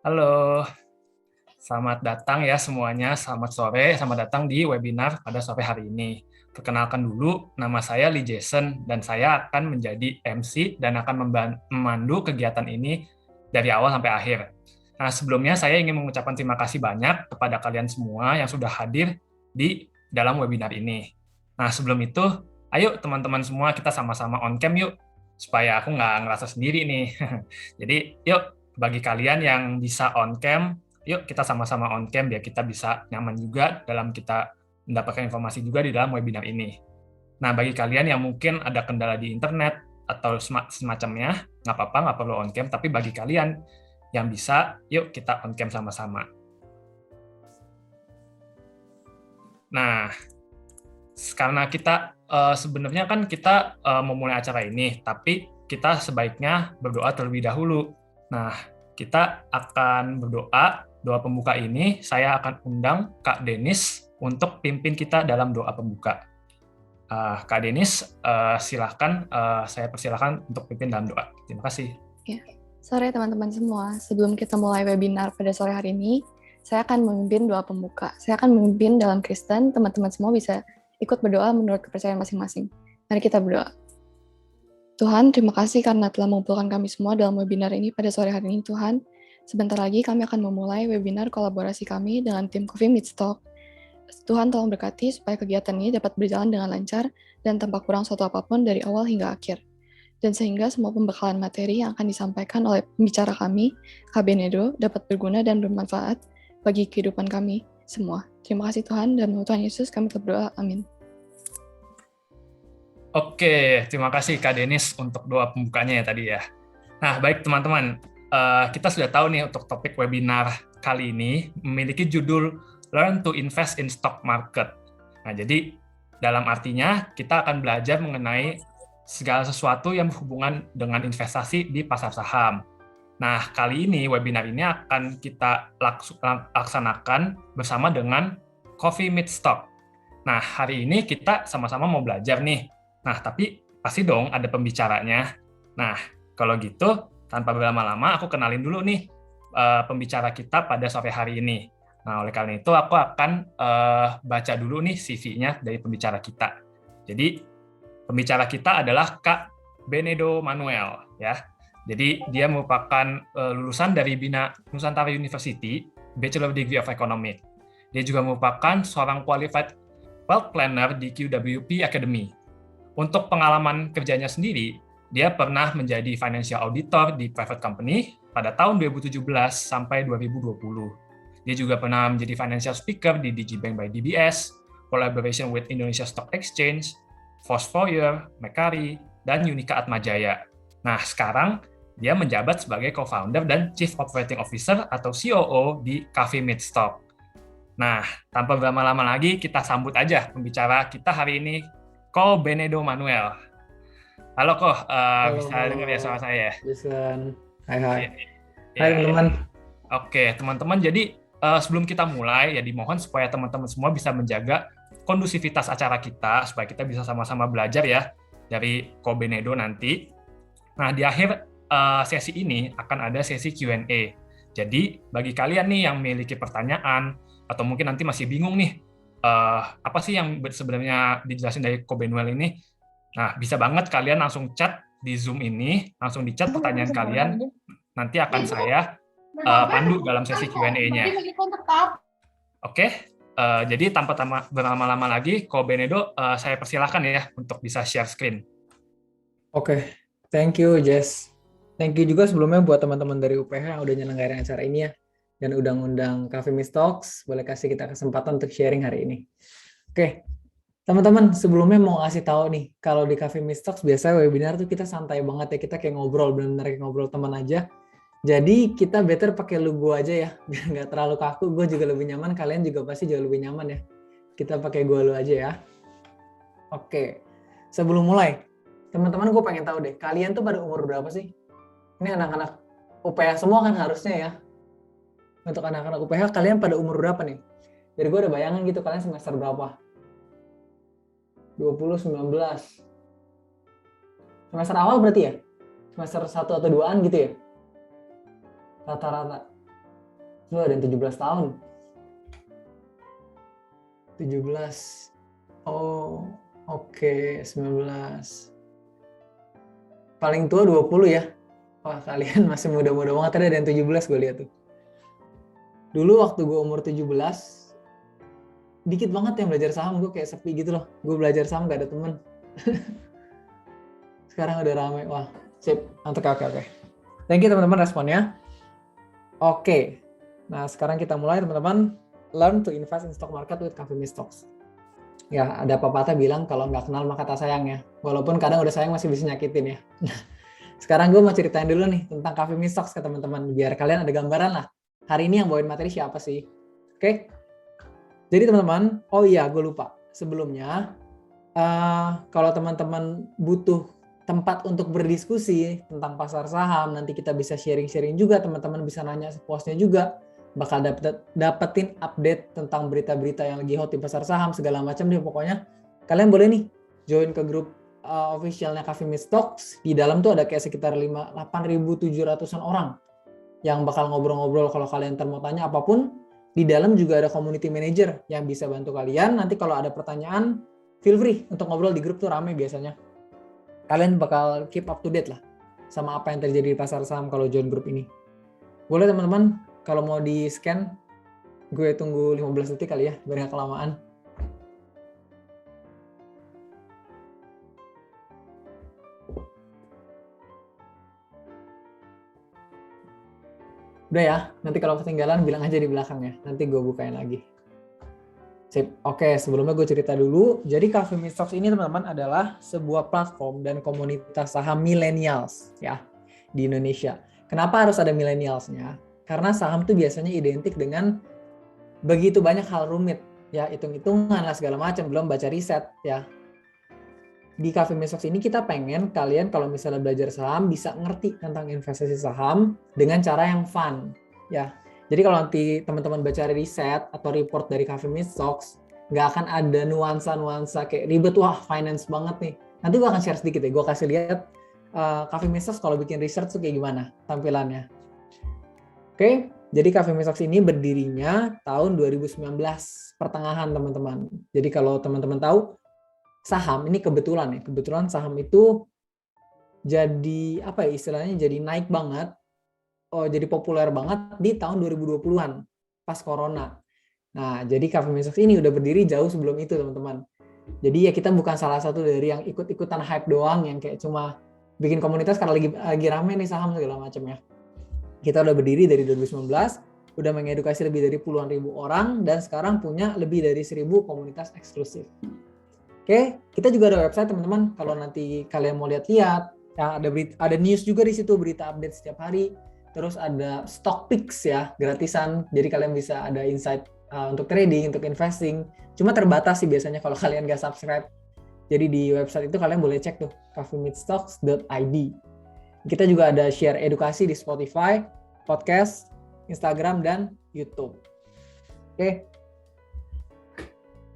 Halo, selamat datang ya semuanya. Selamat sore, selamat datang di webinar pada sore hari ini. Perkenalkan dulu, nama saya Lee Jason dan saya akan menjadi MC dan akan memandu kegiatan ini dari awal sampai akhir. Nah, sebelumnya saya ingin mengucapkan terima kasih banyak kepada kalian semua yang sudah hadir di dalam webinar ini. Nah, sebelum itu, ayo teman-teman semua kita sama-sama on cam yuk, supaya aku nggak ngerasa sendiri nih. Jadi, yuk bagi kalian yang bisa on cam, yuk kita sama-sama on cam biar kita bisa nyaman juga dalam kita mendapatkan informasi juga di dalam webinar ini. Nah, bagi kalian yang mungkin ada kendala di internet atau semacamnya, nggak apa-apa, nggak perlu on cam, tapi bagi kalian yang bisa, yuk kita on cam sama-sama. Nah, karena kita sebenarnya kan kita memulai acara ini, tapi kita sebaiknya berdoa terlebih dahulu. Nah, kita akan berdoa. Doa pembuka ini saya akan undang Kak Denis untuk pimpin kita dalam doa pembuka. Kak Denis, silahkan, saya persilahkan untuk pimpin dalam doa. Terima kasih. Ya. Sore teman-teman semua, sebelum kita mulai webinar pada sore hari ini, saya akan memimpin doa pembuka. Saya akan memimpin dalam Kristen, teman-teman semua bisa ikut berdoa menurut kepercayaan masing-masing. Mari kita berdoa. Tuhan, terima kasih karena telah mengumpulkan kami semua dalam webinar ini pada sore hari ini, Tuhan. Sebentar lagi kami akan memulai webinar kolaborasi kami dengan tim Coffee Meets Talk. Tuhan tolong berkati supaya kegiatan ini dapat berjalan dengan lancar dan tanpa kurang suatu apapun dari awal hingga akhir. Dan sehingga semua pembekalan materi yang akan disampaikan oleh pembicara kami, Kak Benedo, dapat berguna dan bermanfaat bagi kehidupan kami semua. Terima kasih Tuhan, dan menurut Tuhan Yesus kami berdoa. Amin. Oke, terima kasih Kak Denis untuk doa pembukanya ya tadi ya. Nah, baik teman-teman, kita sudah tahu nih untuk topik webinar kali ini memiliki judul Learn to Invest in Stock Market. Nah, jadi dalam artinya kita akan belajar mengenai segala sesuatu yang berhubungan dengan investasi di pasar saham. Nah, kali ini webinar ini akan kita laksanakan bersama dengan Coffee Meets Stock. Nah, hari ini kita sama-sama mau belajar nih. Nah, tapi pasti dong ada pembicaranya. Nah, kalau gitu, tanpa berlama-lama, aku kenalin dulu nih pembicara kita pada sore hari ini. Nah, oleh karena itu, aku akan baca dulu nih CV-nya dari pembicara kita. Jadi, pembicara kita adalah Kak Benedo Manuel, ya. Jadi, dia merupakan lulusan dari Bina Nusantara University, Bachelor Degree of Economics. Dia juga merupakan seorang qualified wealth planner di QWP Academy. Untuk pengalaman kerjanya sendiri, dia pernah menjadi financial auditor di private company pada tahun 2017 sampai 2020. Dia juga pernah menjadi financial speaker di Digibank by DBS, collaboration with Indonesia Stock Exchange, Fosfoyer, Mekari, dan Unika Atmajaya. Nah, sekarang dia menjabat sebagai co-founder dan chief operating officer atau COO di Coffee Meets Stock. Nah, tanpa berlama-lama lagi, kita sambut aja pembicara kita hari ini, Ko Benedo Manuel. Halo Ko, bisa dengar ya suara saya? Jason, hai. Ya, Hai teman-teman. Oke, teman-teman. Jadi sebelum kita mulai, ya dimohon supaya teman-teman semua bisa menjaga kondusivitas acara kita, supaya kita bisa sama-sama belajar ya dari Ko Benedo nanti. Nah, di akhir sesi ini akan ada sesi Q&A. Jadi bagi kalian nih yang memiliki pertanyaan atau mungkin nanti masih bingung nih apa sih yang sebenarnya dijelasin dari Ko Benuel ini, nah bisa banget kalian langsung chat di Zoom ini, langsung di chat pertanyaan kalian, nanti akan saya pandu dalam sesi Q&A-nya. Oke, jadi tanpa berlama-lama lagi, Ko Benedo, saya persilahkan ya untuk bisa share screen. Oke, thank you Jess. Thank you juga sebelumnya buat teman-teman dari UPH yang udah nyelenggarain acara ini ya. Dan udah ngundang Coffee Meets Talks, boleh kasih kita kesempatan untuk sharing hari ini. Oke, teman-teman sebelumnya mau kasih tahu nih, kalau di Coffee Meets Talks biasanya webinar tuh kita santai banget ya, kita kayak ngobrol, benar-benar kayak ngobrol teman aja. Jadi kita better pakai logo aja ya, biar nggak terlalu kaku, gue juga lebih nyaman, kalian juga pasti jauh lebih nyaman ya. Kita pakai gue lu aja ya. Oke, sebelum mulai, teman-teman gue pengen tahu deh, kalian tuh pada umur berapa sih? Ini anak-anak UPH semua kan harusnya ya. Untuk anak-anak UPH, kalian pada umur berapa nih? Jadi gue ada bayangan gitu, kalian semester berapa? 20, 19. Semester awal berarti ya? Semester 1 atau 2-an gitu ya? Rata-rata. Lu ada yang 17 tahun. 17. Oh, oke, 19. Paling tua 20 ya. Wah, kalian masih muda-muda banget. Tadi ada yang 17 gue lihat tuh. Dulu waktu gue umur 17, dikit banget yang belajar saham. Gue kayak sepi gitu loh. Gue belajar saham gak ada temen. Sekarang udah rame. Wah, sip. Oke. Thank you teman-teman responnya. Oke. Nah, sekarang kita mulai teman-teman. Learn to invest in stock market with Kafemi Stocks. Ya, ada pepatah bilang kalau nggak kenal maka tak sayang ya. Walaupun kadang udah sayang masih bisa nyakitin ya. Sekarang gue mau ceritain dulu nih tentang Kafemi Stocks ke teman-teman. Biar kalian ada gambaran lah. Hari ini yang bawain materi siapa sih? Oke. Jadi teman-teman, oh iya gue lupa. Sebelumnya, kalau teman-teman butuh tempat untuk berdiskusi tentang pasar saham, nanti kita bisa sharing-sharing juga, teman-teman bisa nanya sepuasnya juga. Bakal dapetin update tentang berita-berita yang lagi hot di pasar saham segala macam deh pokoknya. Kalian boleh nih join ke grup officialnya Kafemi Stocks. Di dalam tuh ada kayak sekitar 8.700-an orang yang bakal ngobrol-ngobrol. Kalau kalian mau tanya apapun, di dalam juga ada community manager yang bisa bantu kalian. Nanti kalau ada pertanyaan, feel free untuk ngobrol di grup tuh rame biasanya. Kalian bakal keep up to date lah sama apa yang terjadi di pasar saham kalau join grup ini. Boleh teman-teman. Kalau mau di scan, gue tunggu 15 detik kali ya, biar gak kelamaan. Udah ya, nanti kalau ketinggalan bilang aja di belakang ya, nanti gue bukain lagi. Sip. Oke, sebelumnya gue cerita dulu. Jadi Kafemi Stocks ini teman-teman adalah sebuah platform dan komunitas saham millennials ya di Indonesia. Kenapa harus ada millennials-nya? Karena saham tuh biasanya identik dengan begitu banyak hal rumit, ya hitung-hitungan lah segala macam, belum baca riset ya. Di Kafemi Stocks ini kita pengen kalian kalau misalnya belajar saham bisa ngerti tentang investasi saham dengan cara yang fun, ya. Jadi kalau nanti teman-teman baca riset atau report dari Kafemi Stocks, nggak akan ada nuansa-nuansa kayak ribet, wah finance banget nih. Nanti gue akan share sedikit ya, gue kasih lihat Kafemi Stocks kalau bikin research tuh kayak gimana tampilannya. Oke, jadi Kafemi Stocks ini berdirinya tahun 2019 pertengahan teman-teman. Jadi kalau teman-teman tahu saham ini kebetulan saham itu jadi apa ya istilahnya jadi naik banget, jadi populer banget di tahun 2020-an pas corona. Nah, jadi Kafemi Stocks ini udah berdiri jauh sebelum itu teman-teman. Jadi ya kita bukan salah satu dari yang ikut-ikutan hype doang yang kayak cuma bikin komunitas karena lagi rame nih saham segala macam ya. Kita udah berdiri dari 2019, udah mengedukasi lebih dari puluhan ribu orang, dan sekarang punya lebih dari 1.000 komunitas eksklusif. Oke, kita juga ada website teman-teman. Kalau nanti kalian mau lihat-lihat, ya ada news juga di situ, berita update setiap hari. Terus ada stock picks ya, gratisan. Jadi kalian bisa ada insight untuk trading, untuk investing. Cuma terbatas sih biasanya kalau kalian nggak subscribe. Jadi di website itu kalian boleh cek tuh, kafemistocks.id. Kita juga ada share edukasi di Spotify, podcast, Instagram, dan YouTube. Oke.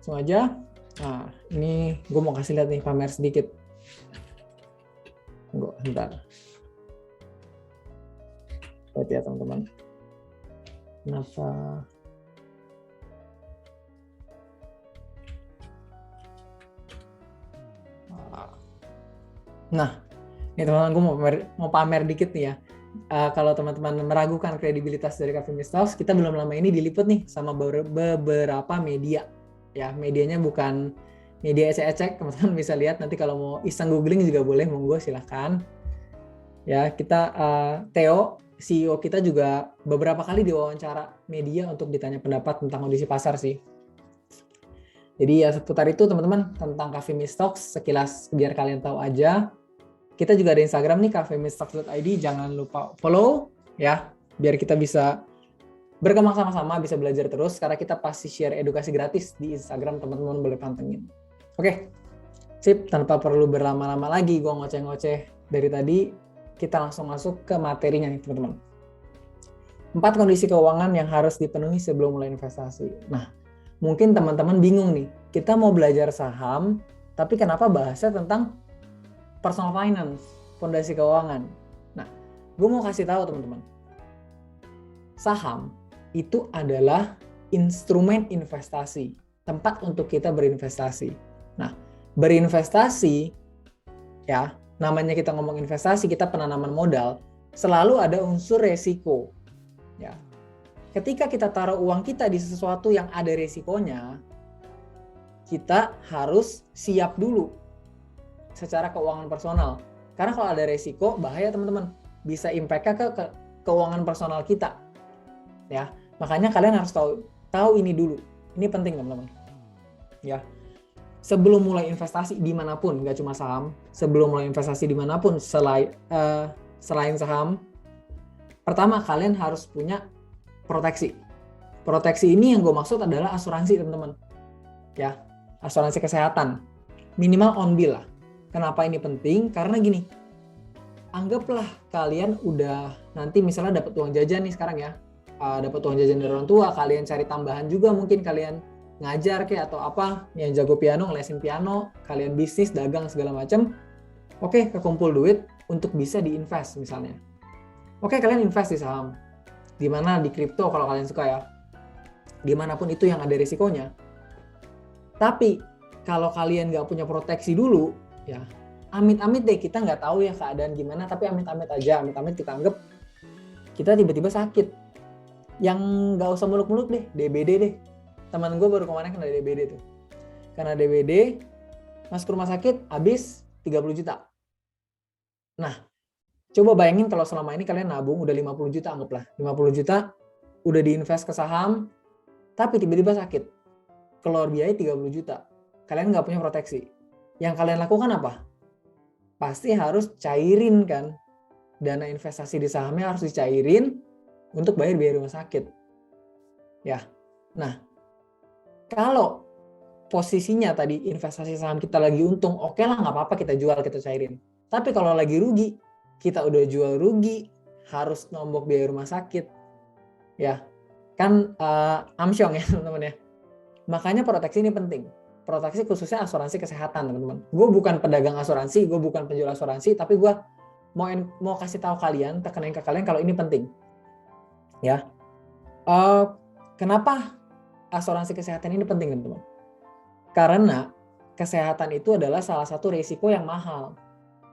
Langsung aja. Nah, ini gue mau kasih lihat nih, pamer sedikit. Tunggu, bentar. Lihat ya teman-teman. Kenapa? Nah, ini teman-teman gue mau pamer dikit nih ya. Kalau teman-teman meragukan kredibilitas dari Kafemi Stocks, kita belum lama ini diliput nih sama beberapa media. Ya, medianya bukan media ecek-ecek, teman-teman bisa lihat nanti kalau mau iseng googling juga boleh, monggo silahkan. Ya, kita Theo, CEO kita juga beberapa kali diwawancara media untuk ditanya pendapat tentang kondisi pasar sih. Jadi ya seputar itu teman-teman tentang Kafemi Stocks, sekilas biar kalian tahu aja. Kita juga ada Instagram nih, kafemistocks.id, jangan lupa follow ya, biar kita bisa berkembang sama-sama, bisa belajar terus, karena kita pasti share edukasi gratis di Instagram, teman-teman boleh pantengin. Oke, sip, tanpa perlu berlama-lama lagi, gue ngoceh-ngoceh dari tadi, kita langsung masuk ke materinya nih teman-teman. 4 kondisi keuangan yang harus dipenuhi sebelum mulai investasi. Nah, mungkin teman-teman bingung nih, kita mau belajar saham, tapi kenapa bahasnya tentang personal finance, fondasi keuangan. Nah, gue mau kasih tahu teman-teman, saham itu adalah instrumen investasi, tempat untuk kita berinvestasi. Nah, berinvestasi ya, namanya kita ngomong investasi, kita penanaman modal, selalu ada unsur resiko. Ya. Ketika kita taruh uang kita di sesuatu yang ada resikonya, kita harus siap dulu secara keuangan personal. Karena kalau ada resiko, bahaya teman-teman. Bisa impact-nya ke keuangan personal kita. Ya, makanya kalian harus tahu ini dulu. Ini penting teman-teman. Ya, sebelum mulai investasi dimanapun, nggak cuma saham, sebelum mulai investasi dimanapun selain saham, pertama kalian harus punya proteksi. Proteksi ini yang gue maksud adalah asuransi teman-teman. Ya, asuransi kesehatan. Minimal on bill lah. Kenapa ini penting? Karena gini, anggaplah kalian udah nanti misalnya dapat uang jajan nih sekarang ya, dapat uang jajan dari orang tua, kalian cari tambahan juga, mungkin kalian ngajar kayak atau apa, yang jago piano ngelesin piano, kalian bisnis, dagang segala macam. Oke, kekumpul duit untuk bisa diinvest misalnya. Oke, kalian invest di saham, di mana di kripto kalau kalian suka ya, dimanapun itu yang ada risikonya. Tapi kalau kalian nggak punya proteksi dulu, ya amit-amit deh, kita nggak tahu ya keadaan gimana, tapi amit-amit aja, amit-amit kita anggap kita tiba-tiba sakit. Yang nggak usah muluk-muluk deh, DBD deh. Teman gue baru kemarin kena DBD tuh. Karena DBD, masuk rumah sakit, habis 30 juta. Nah, coba bayangin kalau selama ini kalian nabung udah 50 juta, anggaplah. 50 juta, udah diinvest ke saham, tapi tiba-tiba sakit. Keluar biaya 30 juta. Kalian nggak punya proteksi. Yang kalian lakukan apa? Pasti harus cairin kan. Dana investasi di sahamnya harus dicairin untuk bayar biaya rumah sakit. Ya. Nah, kalau posisinya tadi investasi saham kita lagi untung, oke lah nggak apa-apa kita jual, kita cairin. Tapi kalau lagi rugi, kita udah jual rugi, harus nombok biaya rumah sakit. Ya, kan amsyong ya teman-teman ya. Makanya proteksi ini penting. Proteksi khususnya asuransi kesehatan teman-teman. Gue bukan pedagang asuransi, gue bukan penjual asuransi, tapi gue mau kasih tahu kalian, tekenin ke kalian kalau ini penting. Ya, kenapa asuransi kesehatan ini penting teman-teman? Karena kesehatan itu adalah salah satu risiko yang mahal.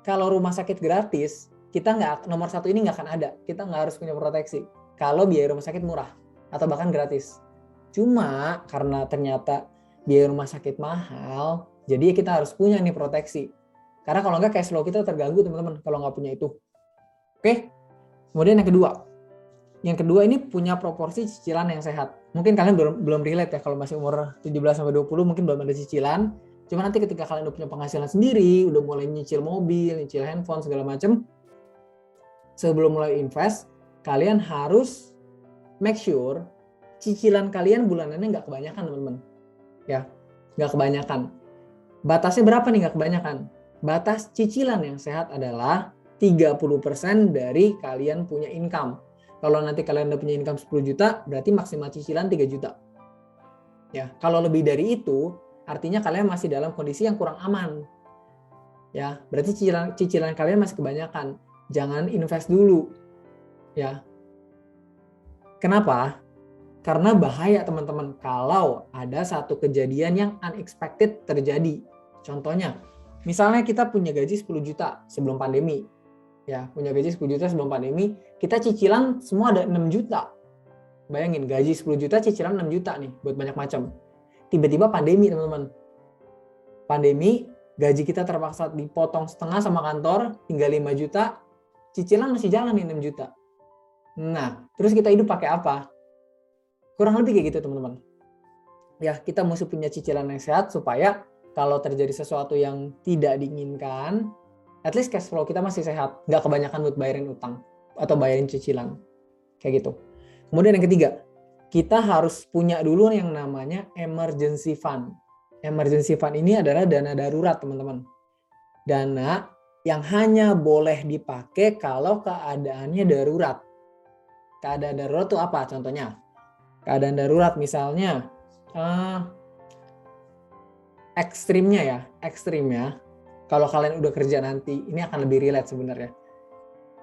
Kalau rumah sakit gratis, kita nomor satu ini nggak akan ada. Kita nggak harus punya proteksi. Kalau biaya rumah sakit murah atau bahkan gratis. Cuma karena ternyata biaya rumah sakit mahal, jadi kita harus punya nih proteksi. Karena kalau nggak cash flow kita terganggu teman-teman kalau nggak punya itu. Oke. Kemudian yang kedua. Yang kedua ini punya proporsi cicilan yang sehat. Mungkin kalian belum relate ya kalau masih umur 17-20 mungkin belum ada cicilan. Cuma nanti ketika kalian udah punya penghasilan sendiri, udah mulai nyicil mobil, nyicil handphone segala macam, sebelum mulai invest, kalian harus make sure cicilan kalian bulanannya nggak kebanyakan teman-teman. Ya, nggak kebanyakan. Batasnya berapa nih nggak kebanyakan? Batas cicilan yang sehat adalah 30% dari kalian punya income. Kalau nanti kalian udah punya income 10 juta, berarti maksimal cicilan 3 juta. Ya, kalau lebih dari itu, artinya kalian masih dalam kondisi yang kurang aman. Ya, berarti cicilan kalian masih kebanyakan. Jangan invest dulu. Ya. Kenapa? Karena bahaya teman-teman kalau ada satu kejadian yang unexpected terjadi. Contohnya, misalnya kita punya gaji 10 juta sebelum pandemi. Ya, punya gaji 10 juta sebelum pandemi, kita cicilan semua ada 6 juta. Bayangin, gaji 10 juta, cicilan 6 juta nih, buat banyak macam. Tiba-tiba pandemi, teman-teman. Pandemi, gaji kita terpaksa dipotong setengah sama kantor, tinggal 5 juta, cicilan masih jalan nih 6 juta. Nah, terus kita hidup pakai apa? Kurang lebih kayak gitu, teman-teman. Ya, kita mesti punya cicilan yang sehat supaya kalau terjadi sesuatu yang tidak diinginkan, at least cash flow kita masih sehat, nggak kebanyakan buat bayarin utang atau bayarin cicilan, kayak gitu. Kemudian yang ketiga, kita harus punya dulu yang namanya emergency fund. Emergency fund ini adalah dana darurat, teman-teman. Dana yang hanya boleh dipakai kalau keadaannya darurat. Keadaan darurat itu apa? Contohnya, keadaan darurat misalnya ekstrimnya. Kalau kalian udah kerja nanti, ini akan lebih relate sebenarnya.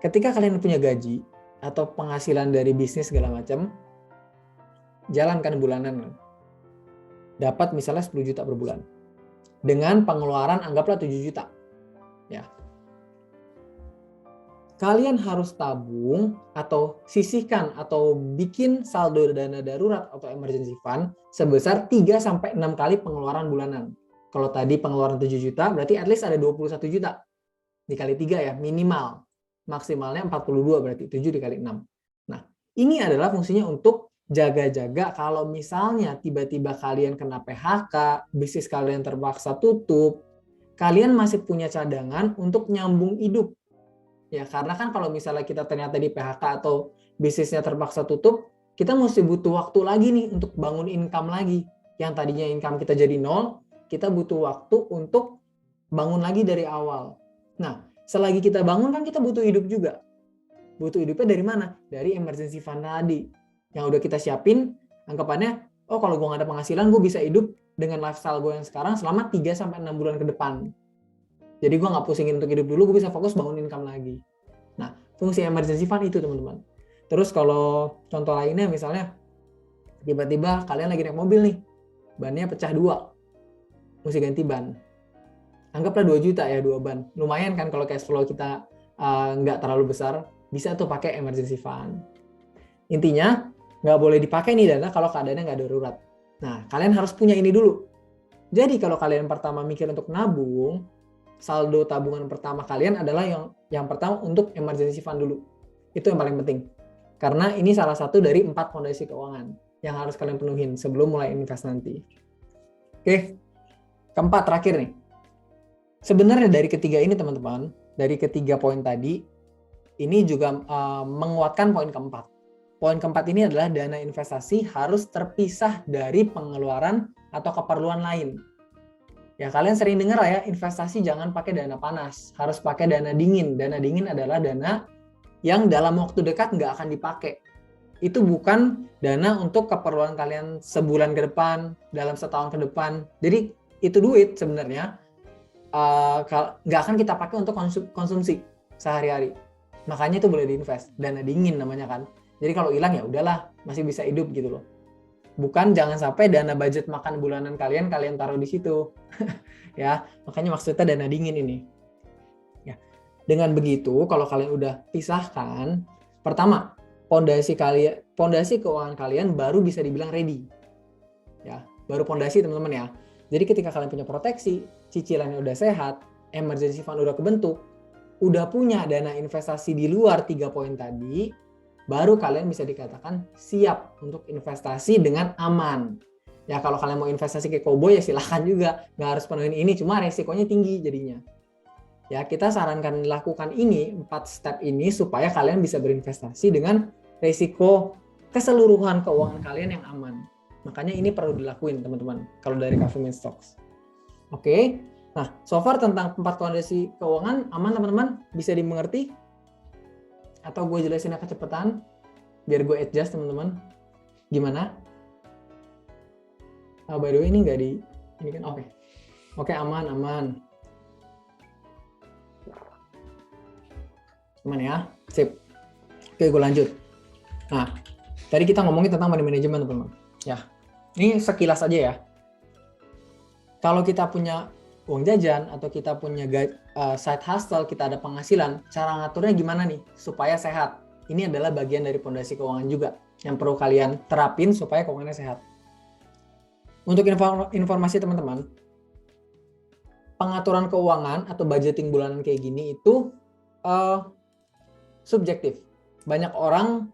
Ketika kalian punya gaji atau penghasilan dari bisnis segala macam, jalankan bulanan. Dapat misalnya 10 juta per bulan. Dengan pengeluaran anggaplah 7 juta. Ya. Kalian harus tabung atau sisihkan atau bikin saldo dana darurat atau emergency fund sebesar 3-6 kali pengeluaran bulanan. Kalau tadi pengeluaran 7 juta, berarti at least ada 21 juta. Dikali 3 ya, minimal. Maksimalnya 42 berarti, 7 dikali 6. Nah, ini adalah fungsinya untuk jaga-jaga kalau misalnya tiba-tiba kalian kena PHK, bisnis kalian terpaksa tutup, kalian masih punya cadangan untuk nyambung hidup. Ya, karena kan kalau misalnya kita ternyata di PHK atau bisnisnya terpaksa tutup, kita mesti butuh waktu lagi nih untuk bangun income lagi. Yang tadinya income kita jadi 0, kita butuh waktu untuk bangun lagi dari awal. Nah, selagi kita bangun kan kita butuh hidup juga. Butuh hidupnya dari mana? Dari emergency fund tadi. Yang udah kita siapin, anggapannya, oh kalau gue gak ada penghasilan, gue bisa hidup dengan lifestyle gue yang sekarang selama 3-6 bulan ke depan. Jadi gue gak pusingin untuk hidup dulu, gue bisa fokus bangun income lagi. Nah, fungsi emergency fund itu teman-teman. Terus kalau contoh lainnya misalnya, tiba-tiba kalian lagi naik mobil nih, bannya pecah 2. Mesti ganti ban. Anggaplah 2 juta ya 2 ban. Lumayan kan kalau cash flow kita nggak terlalu besar, bisa tuh pakai emergency fund. Intinya nggak boleh dipakai nih dana kalau keadaannya nggak darurat. Nah, kalian harus punya ini dulu. Jadi kalau kalian pertama mikir untuk nabung, saldo tabungan pertama kalian adalah yang pertama untuk emergency fund dulu. Itu yang paling penting. Karena ini salah satu dari 4 fondasi keuangan yang harus kalian penuhin sebelum mulai invest nanti. Oke. Keempat, terakhir nih. Sebenarnya dari ketiga ini teman-teman, dari ketiga poin tadi, ini juga menguatkan poin keempat. Poin keempat ini adalah dana investasi harus terpisah dari pengeluaran atau keperluan lain. Ya kalian sering dengar ya, investasi jangan pakai dana panas, harus pakai dana dingin. Dana dingin adalah dana yang dalam waktu dekat nggak akan dipakai. Itu bukan dana untuk keperluan kalian sebulan ke depan, dalam setahun ke depan. Jadi itu duit sebenarnya nggak akan kita pakai untuk konsumsi sehari-hari. Makanya itu boleh diinvest, dana dingin namanya kan. Jadi kalau hilang ya udahlah, masih bisa hidup gitu loh. Bukan jangan sampai dana budget makan bulanan kalian taruh di situ. Ya, makanya maksudnya dana dingin ini. Ya. Dengan begitu kalau kalian udah pisahkan, pertama, pondasi keuangan kalian baru bisa dibilang ready. Ya, baru pondasi teman-teman ya. Jadi ketika kalian punya proteksi, cicilannya udah sehat, emergency fund udah kebentuk, udah punya dana investasi di luar 3 poin tadi, baru kalian bisa dikatakan siap untuk investasi dengan aman. Ya kalau kalian mau investasi kayak cowboy ya silahkan juga, nggak harus penuhin ini, cuma resikonya tinggi jadinya. Ya kita sarankan lakukan ini 4 step ini supaya kalian bisa berinvestasi dengan resiko keseluruhan keuangan kalian yang aman. Makanya ini perlu dilakuin teman-teman kalau dari Coffee Meets Talks. Oke. Nah, so far tentang 4 fondasi keuangan aman teman-teman, bisa dimengerti? Atau gue jelasinnya kecepatan biar gue adjust teman-teman. Gimana? Oh, by the way ini nggak ini kan oke aman. Aman ya, sip. Oke gue lanjut. Nah tadi kita ngomongin tentang money management teman-teman. Ya ini sekilas aja ya. Kalau kita punya uang jajan atau kita punya side hustle, kita ada penghasilan, cara ngaturnya gimana nih supaya sehat? Ini adalah bagian dari fondasi keuangan juga yang perlu kalian terapin supaya keuangannya sehat. Untuk informasi teman-teman, pengaturan keuangan atau budgeting bulanan kayak gini itu subjektif. Banyak orang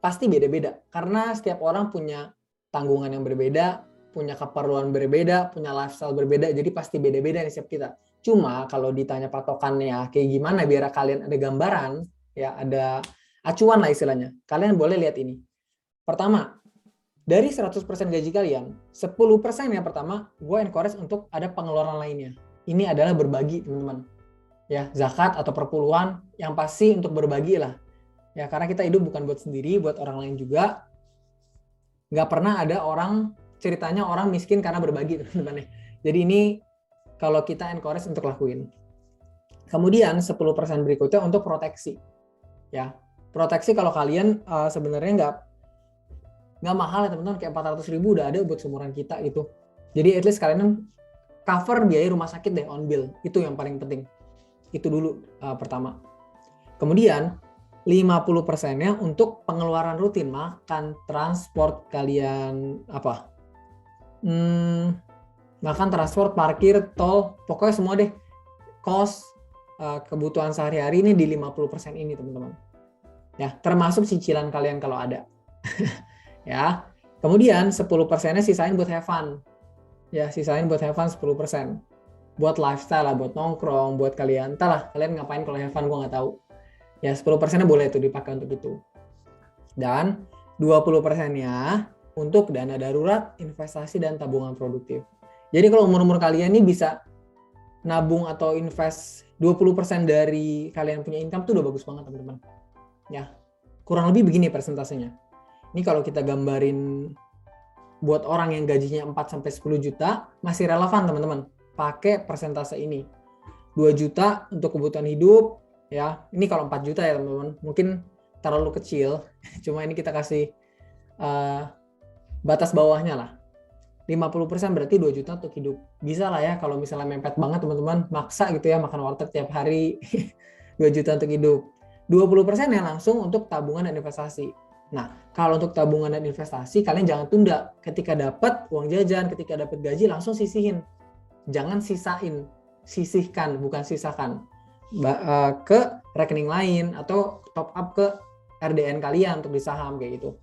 pasti beda-beda karena setiap orang punya tanggungan yang berbeda, punya keperluan berbeda, punya lifestyle berbeda, jadi pasti beda-beda nih setiap kita. Cuma kalau ditanya patokannya kayak gimana biar kalian ada gambaran, ya ada acuan lah istilahnya. Kalian boleh lihat ini. Pertama, dari 100% gaji kalian, 10% yang pertama gue encourage untuk ada pengeluaran lainnya. Ini adalah berbagi teman-teman. Ya, zakat atau perpuluhan yang pasti untuk berbagi lah. Ya, karena kita hidup bukan buat sendiri, buat orang lain juga. Nggak pernah ada ceritanya orang miskin karena berbagi teman-teman. Jadi ini kalau kita encourage untuk lakuin. Kemudian 10% berikutnya untuk proteksi. Ya, proteksi kalau kalian sebenarnya nggak mahal ya teman-teman, kayak 400.000 udah ada buat seumuran kita gitu. Jadi at least kalian cover biaya rumah sakit deh on bill, itu yang paling penting. Itu dulu pertama. Kemudian 50%-nya untuk pengeluaran rutin, makan, transport kalian makan, transport, parkir, tol, pokoknya semua deh. Kos, kebutuhan sehari-hari ini di 50% ini teman-teman. Ya, termasuk cicilan kalian kalau ada. Ya. Kemudian 10%-nya sisain buat have fun. Ya, sisain buat have fun 10%. Buat lifestyle lah, buat nongkrong, buat kalian. Entahlah, kalian ngapain kalau have fun, gue nggak tahu. Ya, 10%-nya boleh tuh dipakai untuk itu. Dan 20%-nya untuk dana darurat, investasi, dan tabungan produktif. Jadi kalau umur-umur kalian ini bisa nabung atau invest 20% dari kalian punya income tuh udah bagus banget teman-teman. Ya, kurang lebih begini persentasenya. Ini kalau kita gambarin buat orang yang gajinya 4-10 juta, masih relevan teman-teman. Pakai persentase ini. 2 juta untuk kebutuhan hidup, ya. Ini kalau 4 juta ya teman-teman. Mungkin terlalu kecil, cuma ini kita kasih batas bawahnya lah. 50% berarti 2 juta untuk hidup. Bisa lah ya kalau misalnya mepet banget teman-teman, maksa gitu ya makan warteg tiap hari 2 juta untuk hidup. 20% yang langsung untuk tabungan dan investasi. Nah, kalau untuk tabungan dan investasi kalian jangan tunda. Ketika dapat uang jajan, ketika dapat gaji langsung sisihin. Jangan sisain, sisihkan bukan sisakan. Ke rekening lain atau top up ke RDN kalian untuk di saham kayak gitu.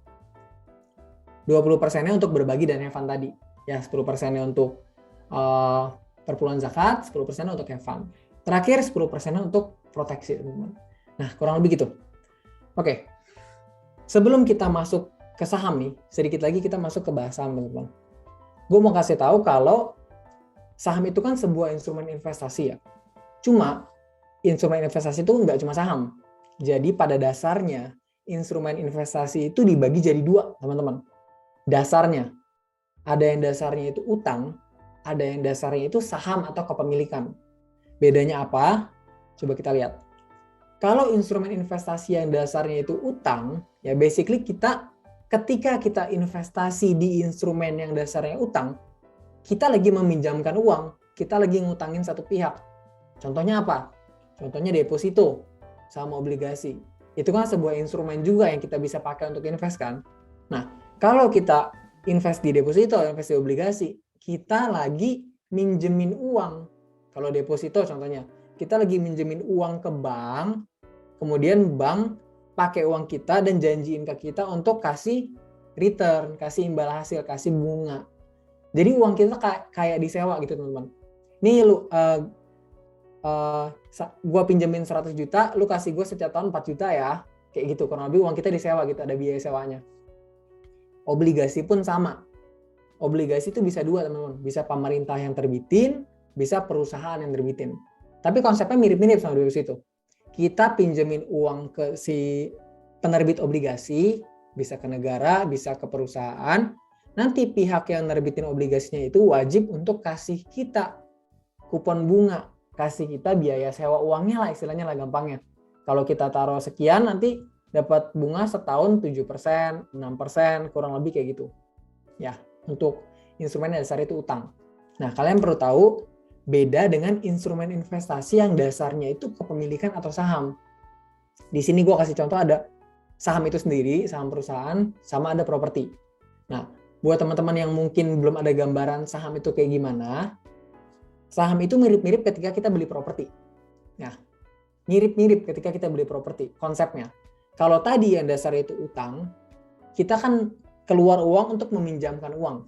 20%-nya untuk berbagi dan have fun tadi. Ya, 10%-nya untuk perpuluhan zakat, 10%-nya untuk have fun. Terakhir 10%-nya untuk proteksi, teman-teman. Nah, kurang lebih gitu. Oke. Sebelum kita masuk ke saham nih, sedikit lagi kita masuk ke bahas saham, teman-teman. Gue mau kasih tahu kalau saham itu kan sebuah instrumen investasi ya. Cuma instrumen investasi itu nggak cuma saham. Jadi pada dasarnya instrumen investasi itu dibagi jadi dua, teman-teman. Dasarnya. Ada yang dasarnya itu utang, ada yang dasarnya itu saham atau kepemilikan. Bedanya apa? Coba kita lihat. Kalau instrumen investasi yang dasarnya itu utang, ya basically ketika kita investasi di instrumen yang dasarnya utang, kita lagi meminjamkan uang, kita lagi ngutangin satu pihak. Contohnya apa? Contohnya deposito sama obligasi. Itu kan sebuah instrumen juga yang kita bisa pakai untuk invest kan. Nah, kalau kita invest di deposito, invest di obligasi, kita lagi minjemin uang. Kalau deposito contohnya, kita lagi minjemin uang ke bank, kemudian bank pakai uang kita dan janjiin ke kita untuk kasih return, kasih imbal hasil, kasih bunga. Jadi uang kita kayak disewa gitu teman-teman. Nih lu, gue pinjemin 100 juta, lu kasih gue setiap tahun 4 juta ya. Kayak gitu, kurang lebih uang kita disewa gitu, ada biaya sewanya. Obligasi pun sama. Obligasi itu bisa dua teman-teman. Bisa pemerintah yang terbitin, bisa perusahaan yang terbitin. Tapi konsepnya mirip-mirip sama deposito. Kita pinjemin uang ke si penerbit obligasi, bisa ke negara, bisa ke perusahaan. Nanti pihak yang nerbitin obligasinya itu wajib untuk kasih kita kupon bunga, kasih kita biaya sewa uangnya lah istilahnya lah gampangnya. Kalau kita taruh sekian nanti dapat bunga setahun 7%, 6%, kurang lebih kayak gitu. Ya, untuk instrumen dasar itu utang. Nah, kalian perlu tahu beda dengan instrumen investasi yang dasarnya itu kepemilikan atau saham. Di sini gue kasih contoh ada saham itu sendiri, saham perusahaan, sama ada properti. Nah, buat teman-teman yang mungkin belum ada gambaran saham itu kayak gimana, saham itu mirip-mirip ketika kita beli properti. Nah, mirip-mirip ketika kita beli properti, konsepnya. Kalau tadi yang dasarnya itu utang, kita kan keluar uang untuk meminjamkan uang.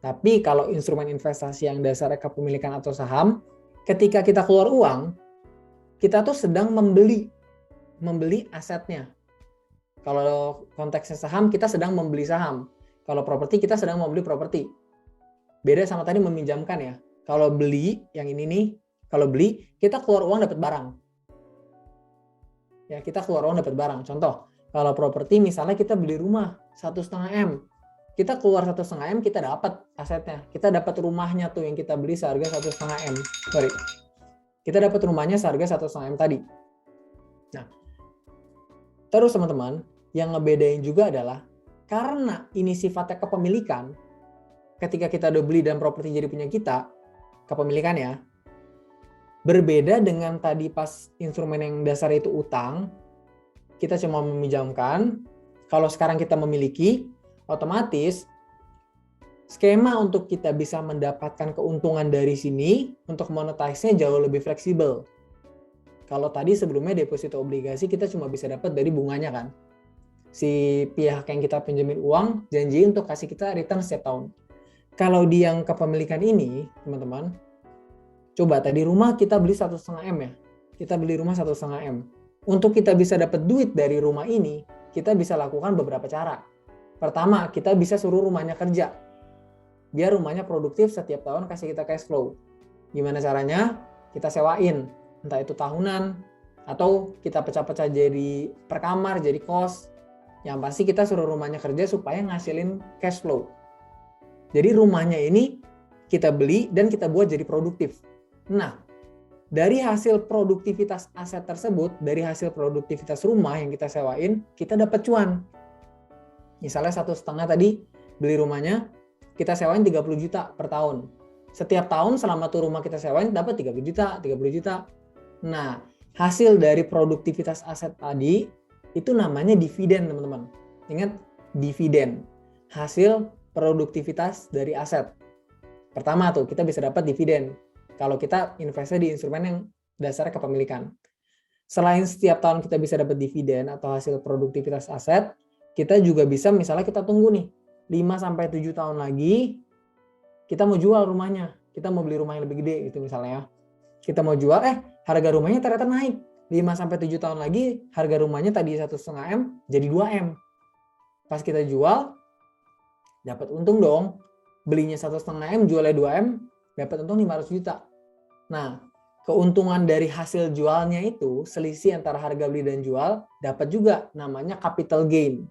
Tapi kalau instrumen investasi yang dasarnya kepemilikan atau saham, ketika kita keluar uang, kita tuh sedang membeli asetnya. Kalau konteksnya saham, kita sedang membeli saham. Kalau properti, kita sedang membeli properti. Beda sama tadi meminjamkan ya. Kalau beli, yang ini nih, kalau beli, kita keluar uang dapat barang. Ya, kita keluar uang dapat barang. Contoh, kalau properti misalnya kita beli rumah 1,5 M. Kita keluar 1,5 M, kita dapat asetnya. Kita dapat rumahnya tuh yang kita beli seharga 1,5 M. Sorry. Kita dapat rumahnya seharga 1,5 M tadi. Nah, terus teman-teman, yang ngebedain juga adalah karena ini sifatnya kepemilikan, ketika kita udah beli dan properti jadi punya kita, kepemilikan ya, berbeda dengan tadi pas instrumen yang dasar itu utang, kita cuma meminjamkan. Kalau sekarang kita memiliki, otomatis skema untuk kita bisa mendapatkan keuntungan dari sini untuk monetize-nya jauh lebih fleksibel. Kalau tadi sebelumnya deposito obligasi kita cuma bisa dapat dari bunganya kan. Si pihak yang kita pinjemin uang janji untuk kasih kita return setiap tahun. Kalau di yang kepemilikan ini, teman-teman, coba tadi rumah kita beli 1,5 M ya. Kita beli rumah 1,5 M. Untuk kita bisa dapat duit dari rumah ini, kita bisa lakukan beberapa cara. Pertama, kita bisa suruh rumahnya kerja. Biar rumahnya produktif setiap tahun kasih kita cash flow. Gimana caranya? Kita sewain. Entah itu tahunan, atau kita pecah-pecah jadi per kamar, jadi kos. Yang pasti kita suruh rumahnya kerja supaya ngasilin cash flow. Jadi rumahnya ini kita beli dan kita buat jadi produktif. Nah, dari hasil produktivitas aset tersebut, dari hasil produktivitas rumah yang kita sewain, kita dapat cuan. Misalnya 1,5 tadi beli rumahnya, kita sewain 30 juta per tahun. Setiap tahun selama tuh rumah kita sewain dapat 30 juta, 30 juta. Nah, hasil dari produktivitas aset tadi itu namanya dividen, teman-teman. Ingat, dividen. Hasil produktivitas dari aset. Pertama tuh, kita bisa dapat dividen kalau kita investasi di instrumen yang dasarnya kepemilikan. Selain setiap tahun kita bisa dapat dividen atau hasil produktivitas aset, kita juga bisa misalnya kita tunggu nih 5-7 tahun lagi kita mau jual rumahnya, kita mau beli rumah yang lebih gede gitu misalnya. Kita mau jual, harga rumahnya ternyata naik. 5-7 tahun lagi harga rumahnya tadi 1,5 M jadi 2 M. Pas kita jual dapat untung dong. Belinya 1,5 M, jualnya 2 M, dapat untung 500 juta. Nah, keuntungan dari hasil jualnya itu, selisih antara harga beli dan jual, dapat juga namanya capital gain.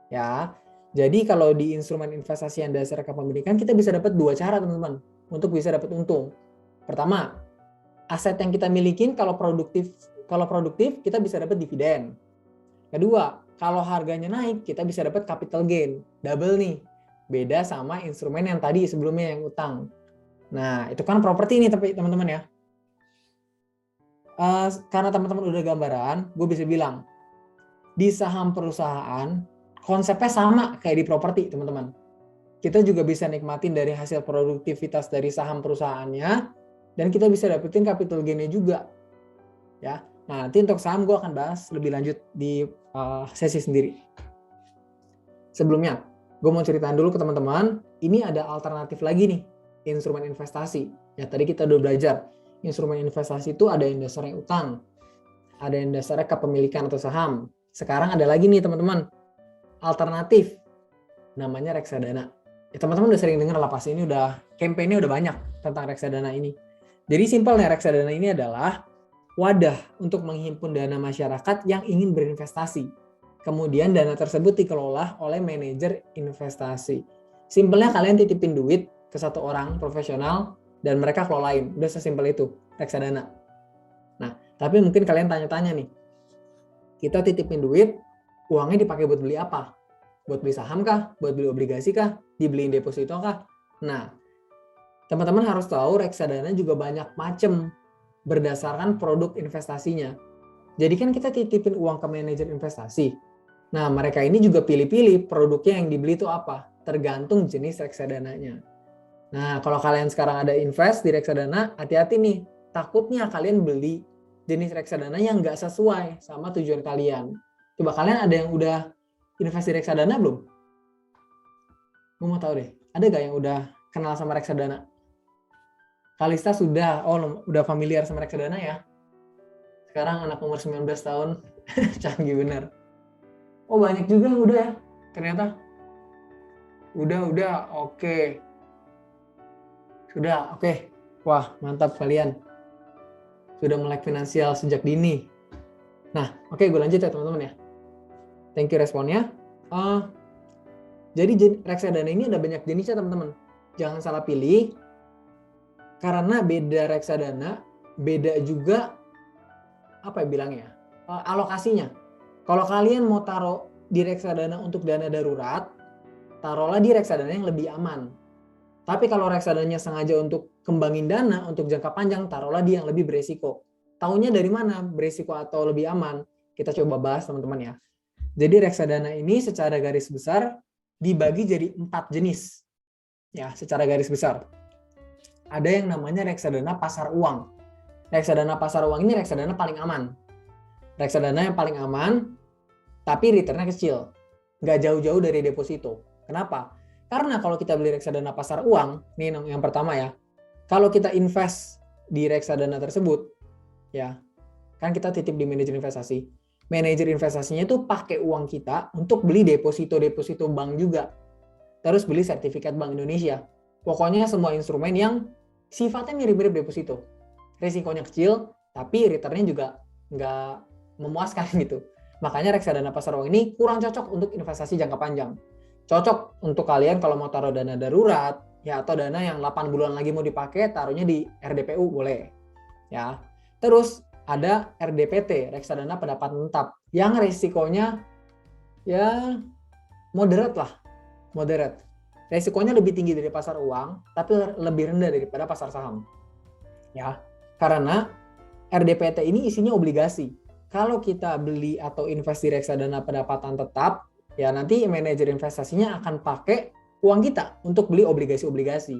Ya. Jadi kalau di instrumen investasi yang dasar kepemilikan, kita bisa dapat 2 cara, teman-teman, untuk bisa dapat untung. Pertama, aset yang kita milikin kalau produktif kita bisa dapat dividen. Kedua, kalau harganya naik, kita bisa dapat capital gain. Double nih. Beda sama instrumen yang tadi sebelumnya yang utang. Nah, itu kan properti nih teman-teman ya. Karena teman-teman udah gambaran, gue bisa bilang, di saham perusahaan, konsepnya sama kayak di properti, teman-teman. Kita juga bisa nikmatin dari hasil produktivitas dari saham perusahaannya, dan kita bisa dapetin capital gain-nya juga. Ya. Nah, nanti untuk saham gue akan bahas lebih lanjut di sesi sendiri. Sebelumnya, gue mau ceritain dulu ke teman-teman, ini ada alternatif lagi nih, instrumen investasi. Ya, tadi kita udah belajar, instrumen investasi itu ada yang dasarnya utang, ada yang dasarnya kepemilikan atau saham. Sekarang ada lagi nih teman-teman, alternatif, namanya reksadana. Ya, teman-teman udah sering dengar lah pasti, ini udah campaign-nya udah banyak tentang reksadana ini. Jadi simpelnya reksadana ini adalah wadah untuk menghimpun dana masyarakat yang ingin berinvestasi. Kemudian dana tersebut dikelola oleh manajer investasi. Simpelnya kalian titipin duit ke satu orang profesional dan mereka kelolain. Udah sesimpel itu, reksadana. Nah, tapi mungkin kalian tanya-tanya nih, kita titipin duit, uangnya dipakai buat beli apa? Buat beli saham kah? Buat beli obligasi kah? Dibeliin deposito kah? Nah, teman-teman harus tahu reksadana juga banyak macam berdasarkan produk investasinya. Jadi kan kita titipin uang ke manajer investasi. Nah, mereka ini juga pilih-pilih produknya yang dibeli itu apa. Tergantung jenis reksadananya. Nah, kalau kalian sekarang ada invest di reksadana, hati-hati nih. Takutnya kalian beli jenis reksadana yang nggak sesuai sama tujuan kalian. Coba kalian ada yang udah invest di reksadana belum? Gue mau tahu deh, ada gak yang udah kenal sama reksadana? Kalista sudah, udah familiar sama reksadana ya? Sekarang anak umur 19 tahun, canggih bener. Oh banyak juga yang udah ya, ternyata. Udah, oke. Sudah, oke. Wah, mantap kalian. Sudah melek finansial sejak dini. Nah, oke, gue lanjut ya teman-teman ya. Thank you responnya. Jadi reksadana ini ada banyak jenisnya teman-teman. Jangan salah pilih. Karena beda reksadana, beda juga apa ya bilangnya, alokasinya. Kalau kalian mau taruh di reksadana untuk dana darurat, taruhlah di reksadana yang lebih aman. Tapi kalau reksadananya sengaja untuk kembangin dana untuk jangka panjang, taruhlah di yang lebih beresiko. Taunya dari mana beresiko atau lebih aman? Kita coba bahas teman-teman ya. Jadi reksadana ini secara garis besar dibagi jadi 4 jenis. Ya, secara garis besar. Ada yang namanya reksadana pasar uang. Reksadana pasar uang ini reksadana paling aman. Reksadana yang paling aman, tapi returnnya kecil. Nggak jauh-jauh dari deposito. Kenapa? Karena kalau kita beli reksadana pasar uang, ini yang pertama ya, kalau kita invest di reksadana tersebut, ya, kan kita titip di manajer investasi. Manajer investasinya itu pakai uang kita untuk beli deposito bank juga. Terus beli sertifikat Bank Indonesia. Pokoknya semua instrumen yang sifatnya mirip-mirip deposito. Risikonya kecil, tapi returnnya juga nggak memuaskan gitu. Makanya reksadana pasar uang ini kurang cocok untuk investasi jangka panjang. Cocok untuk kalian kalau mau taruh dana darurat, ya, atau dana yang 8 bulan lagi mau dipakai, taruhnya di RDPU boleh. Ya. Terus ada RDPT, reksadana pendapatan tetap, yang resikonya ya moderate lah. Moderate. Resikonya lebih tinggi dari pasar uang, tapi lebih rendah daripada pasar saham. Ya. Karena RDPT ini isinya obligasi. Kalau kita beli atau invest di reksadana pendapatan tetap, ya nanti manajer investasinya akan pakai uang kita untuk beli obligasi-obligasi.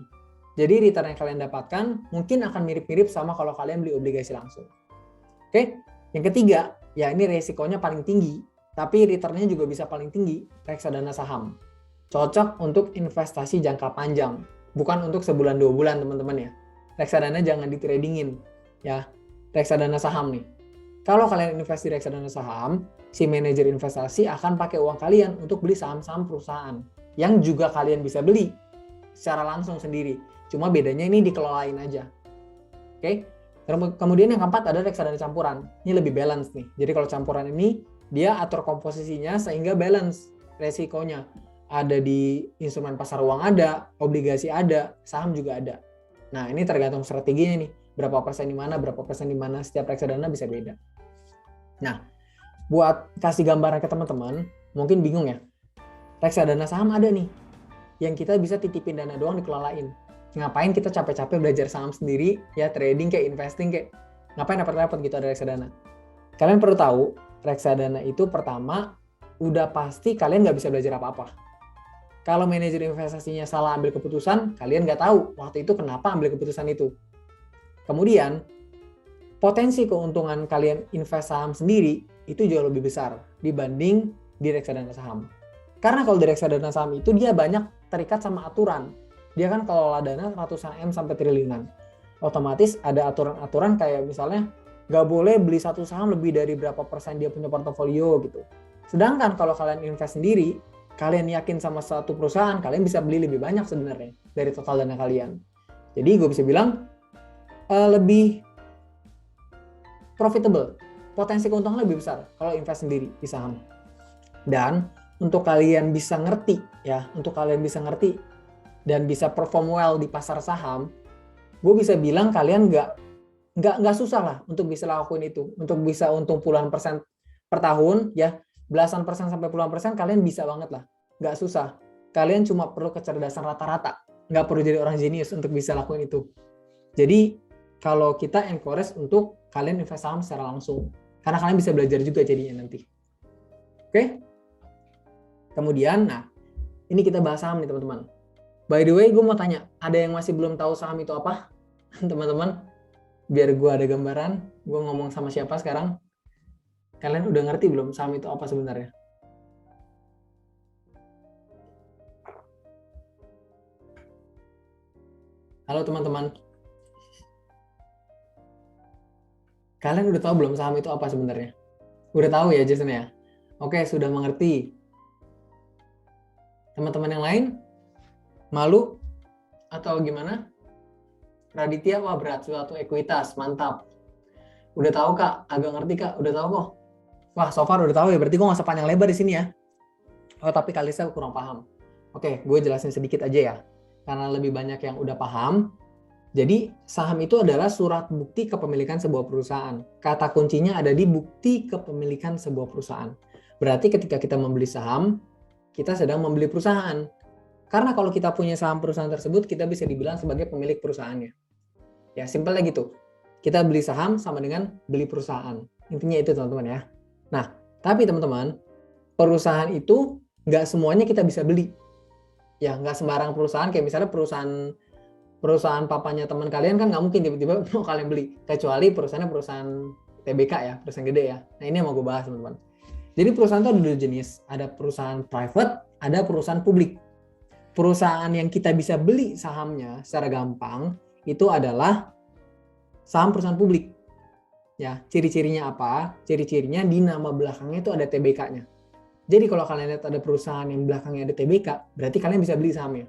Jadi return yang kalian dapatkan mungkin akan mirip-mirip sama kalau kalian beli obligasi langsung. Oke, yang ketiga, ya ini resikonya paling tinggi, tapi returnnya juga bisa paling tinggi, reksadana saham. Cocok untuk investasi jangka panjang, bukan untuk sebulan 2 bulan teman-teman ya. Reksadana jangan ditradingin, ya. Reksadana saham nih. Kalau kalian invest di reksadana saham, si manajer investasi akan pakai uang kalian untuk beli saham-saham perusahaan yang juga kalian bisa beli secara langsung sendiri. Cuma bedanya ini dikelolain aja. Oke? Kemudian yang keempat ada reksadana campuran. Ini lebih balance nih. Jadi kalau campuran ini dia atur komposisinya sehingga balance resikonya. Ada di instrumen pasar uang ada, obligasi ada, saham juga ada. Nah, ini tergantung strateginya nih. Berapa persen di mana, setiap reksadana bisa beda. Nah, buat kasih gambaran ke teman-teman, mungkin bingung ya. Reksadana saham ada nih, yang kita bisa titipin dana doang dikelolain. Ngapain kita capek-capek belajar saham sendiri, ya trading kayak investing kayak, ngapain repot-repot gitu ada reksadana. Kalian perlu tahu, reksadana itu pertama, udah pasti kalian nggak bisa belajar apa-apa. Kalau manajer investasinya salah ambil keputusan, kalian nggak tahu waktu itu kenapa ambil keputusan itu. Kemudian, potensi keuntungan kalian invest saham sendiri itu jauh lebih besar dibanding di reksadana saham. Karena kalau di reksadana saham itu dia banyak terikat sama aturan. Dia kan kelola dana ratusan M sampai triliunan. Otomatis ada aturan-aturan kayak misalnya nggak boleh beli satu saham lebih dari berapa persen dia punya portofolio gitu. Sedangkan kalau kalian invest sendiri, kalian yakin sama satu perusahaan, kalian bisa beli lebih banyak sebenarnya dari total dana kalian. Jadi gue bisa bilang lebih profitable, potensi keuntungan lebih besar kalau invest sendiri di saham. Dan untuk kalian bisa ngerti dan bisa perform well di pasar saham, gue bisa bilang kalian nggak susah lah untuk bisa lakuin itu, untuk bisa untung puluhan persen per tahun ya, belasan persen sampai puluhan persen kalian bisa banget lah, nggak susah. Kalian cuma perlu kecerdasan rata-rata, nggak perlu jadi orang jenius untuk bisa lakuin itu. Jadi kalau kita encourage untuk kalian invest saham secara langsung, karena kalian bisa belajar juga jadinya nanti. Oke? Kemudian, nah ini kita bahas saham nih teman-teman. By the way, gue mau tanya, ada yang masih belum tahu saham itu apa? Teman-teman, biar gue ada gambaran, gue ngomong sama siapa sekarang? Kalian udah ngerti belum saham itu apa sebenarnya? Halo teman-teman. Kalian udah tahu belum saham itu apa sebenarnya? Udah tahu ya Jason ya? Oke, sudah mengerti. Teman-teman yang lain? Malu? Atau gimana? Raditya, wah berat, suatu ekuitas, mantap. Udah tahu Kak? Agak ngerti Kak? Udah tahu kok? Wah, so far udah tahu ya, berarti gue nggak usah panjang lebar di sini ya. Oh, tapi Kalisa kurang paham. Oke, gue jelasin sedikit aja ya. Karena lebih banyak yang udah paham. Jadi, saham itu adalah surat bukti kepemilikan sebuah perusahaan. Kata kuncinya ada di bukti kepemilikan sebuah perusahaan. Berarti ketika kita membeli saham, kita sedang membeli perusahaan. Karena kalau kita punya saham perusahaan tersebut, kita bisa dibilang sebagai pemilik perusahaannya. Ya, simpelnya gitu. Kita beli saham sama dengan beli perusahaan. Intinya itu teman-teman ya. Nah, tapi teman-teman, perusahaan itu nggak semuanya kita bisa beli. Ya, nggak sembarang perusahaan, kayak misalnya perusahaan papanya teman kalian kan nggak mungkin tiba-tiba mau kalian beli. Kecuali perusahaan TBK ya, perusahaan gede ya. Nah, ini yang mau gue bahas teman-teman. Jadi perusahaan itu ada dua jenis. Ada perusahaan private, ada perusahaan publik. Perusahaan yang kita bisa beli sahamnya secara gampang, itu adalah saham perusahaan publik. Ya, ciri-cirinya apa? Ciri-cirinya di nama belakangnya itu ada TBK-nya. Jadi kalau kalian lihat ada perusahaan yang belakangnya ada TBK, berarti kalian bisa beli sahamnya.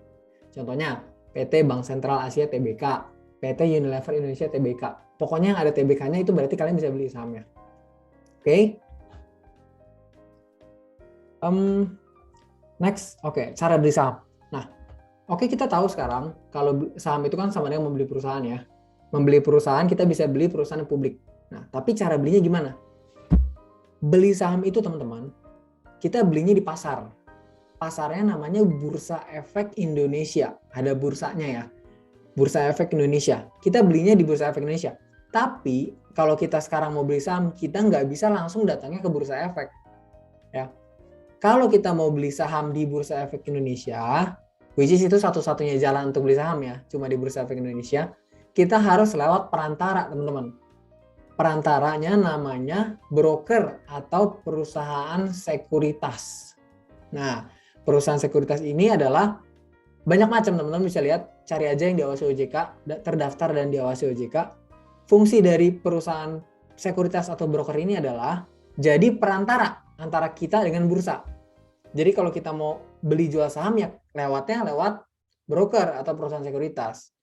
Contohnya, PT Bank Sentral Asia TBK, PT Unilever Indonesia TBK. Pokoknya yang ada TBK-nya itu berarti kalian bisa beli sahamnya. Oke? Next, cara beli saham. Nah, kita tahu sekarang kalau saham itu kan sama dengan membeli perusahaan ya. Membeli perusahaan, kita bisa beli perusahaan publik. Nah, tapi cara belinya gimana? Beli saham itu teman-teman, kita belinya di pasar. Pasarnya namanya Bursa Efek Indonesia. Ada bursanya ya. Bursa Efek Indonesia. Kita belinya di Bursa Efek Indonesia. Tapi kalau kita sekarang mau beli saham, kita nggak bisa langsung datangnya ke Bursa Efek. Ya. Kalau kita mau beli saham di Bursa Efek Indonesia, which is itu satu-satunya jalan untuk beli saham ya, cuma di Bursa Efek Indonesia, kita harus lewat perantara teman-teman. Perantaranya namanya broker atau perusahaan sekuritas. Nah, perusahaan sekuritas ini adalah banyak macam teman-teman, bisa lihat, cari aja yang diawasi OJK, terdaftar dan diawasi OJK. Fungsi dari perusahaan sekuritas atau broker ini adalah jadi perantara antara kita dengan bursa. Jadi kalau kita mau beli jual saham ya lewatnya lewat broker atau perusahaan sekuritas.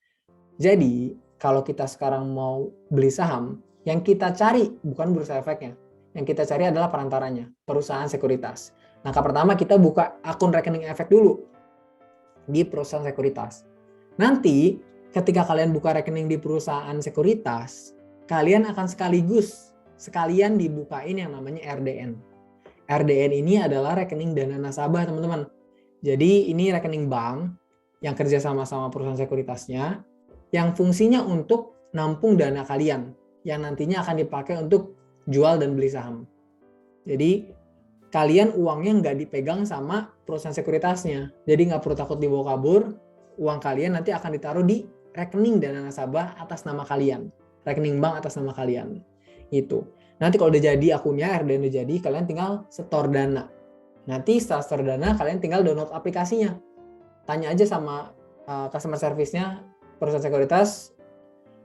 Jadi kalau kita sekarang mau beli saham, yang kita cari bukan bursa efeknya. Yang kita cari adalah perantaranya, perusahaan sekuritas. Langkah pertama kita buka akun rekening efek dulu di perusahaan sekuritas. Nanti ketika kalian buka rekening di perusahaan sekuritas, kalian akan sekalian dibukain yang namanya RDN. RDN ini adalah rekening dana nasabah teman-teman. Jadi ini rekening bank yang kerja sama perusahaan sekuritasnya, yang fungsinya untuk nampung dana kalian, yang nantinya akan dipakai untuk jual dan beli saham. Jadi kalian uangnya nggak dipegang sama perusahaan sekuritasnya. Jadi nggak perlu takut dibawa kabur, uang kalian nanti akan ditaruh di rekening dana nasabah atas nama kalian. Rekening bank atas nama kalian. Itu. Nanti kalau udah jadi akunnya, RDN udah jadi, kalian tinggal setor dana. Nanti setelah setor dana, kalian tinggal download aplikasinya. Tanya aja sama customer service-nya perusahaan sekuritas,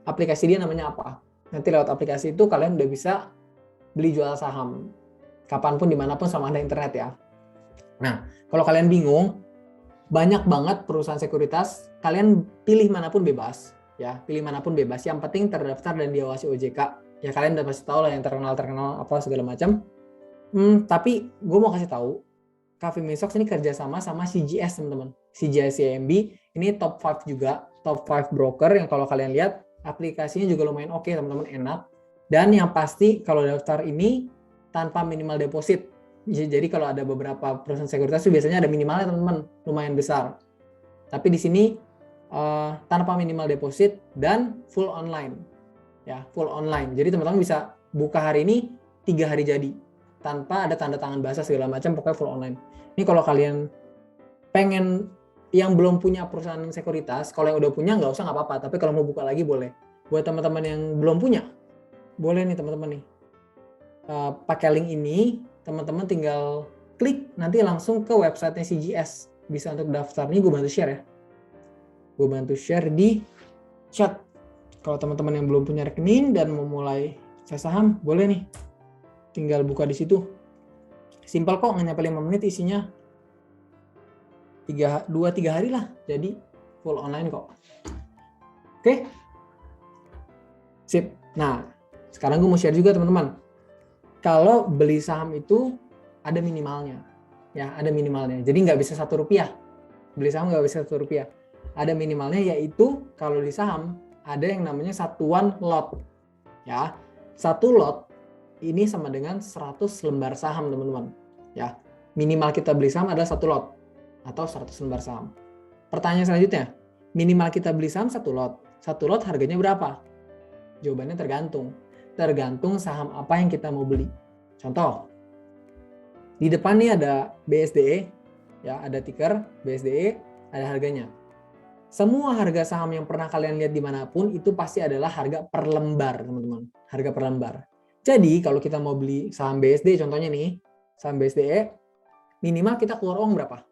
aplikasi dia namanya apa. Nanti lewat aplikasi itu kalian udah bisa beli jual saham. Kapanpun, dimanapun, sama ada internet ya. Nah, kalau kalian bingung, banyak banget perusahaan sekuritas, kalian pilih manapun bebas. Ya, pilih manapun bebas. Yang penting terdaftar dan diawasi OJK. Ya kalian udah pasti tahu lah yang terkenal apa segala macam. Tapi gue mau kasih tahu, Cafe Mistox ini kerjasama sama CGS teman-teman. CGS CIMB ini top 5 juga, top 5 broker yang kalau kalian lihat aplikasinya juga lumayan oke teman-teman, enak. Dan yang pasti kalau daftar ini tanpa minimal deposit. Jadi kalau ada beberapa perusahaan sekuritas itu biasanya ada minimalnya teman-teman, lumayan besar. Tapi di sini tanpa minimal deposit dan full online. Ya, full online. Jadi teman-teman bisa buka hari ini 3 hari jadi tanpa ada tanda tangan basah segala macam, pokoknya full online. Ini kalau kalian pengen yang belum punya perusahaan sekuritas, kalau yang udah punya nggak usah, nggak apa-apa. Tapi kalau mau buka lagi boleh. Buat teman-teman yang belum punya, boleh nih teman-teman nih. Pakai link ini, teman-teman tinggal klik nanti langsung ke websitenya CGS. Bisa untuk daftar. Nih gue bantu share ya. Gue bantu share di chat. Kalau teman-teman yang belum punya rekening dan mau mulai invest saham, boleh nih. Tinggal buka di situ. Simpel kok, nggak nyampe 5 menit isinya. 2-3 hari lah. Jadi full online kok. Oke? Sip. Nah, sekarang gue mau share juga teman-teman. Kalau beli saham itu ada minimalnya. Ya, ada minimalnya. Jadi nggak bisa Rp1. Beli saham nggak bisa Rp1. Ada minimalnya, yaitu kalau di saham ada yang namanya satuan lot. Ya, 1 lot ini sama dengan 100 lembar saham, teman-teman. Ya, minimal kita beli saham adalah 1 lot atau 100 lembar saham. Pertanyaan selanjutnya, minimal kita beli saham 1 lot. 1 lot harganya berapa? Jawabannya tergantung. Tergantung saham apa yang kita mau beli. Contoh, di depan nih ada BSDE, ya, ada ticker BSDE, ada harganya. Semua harga saham yang pernah kalian lihat dimanapun itu pasti adalah harga per lembar, teman-teman. Harga per lembar. Jadi kalau kita mau beli saham BSD, contohnya nih, saham BSDE, minimal kita keluar uang berapa?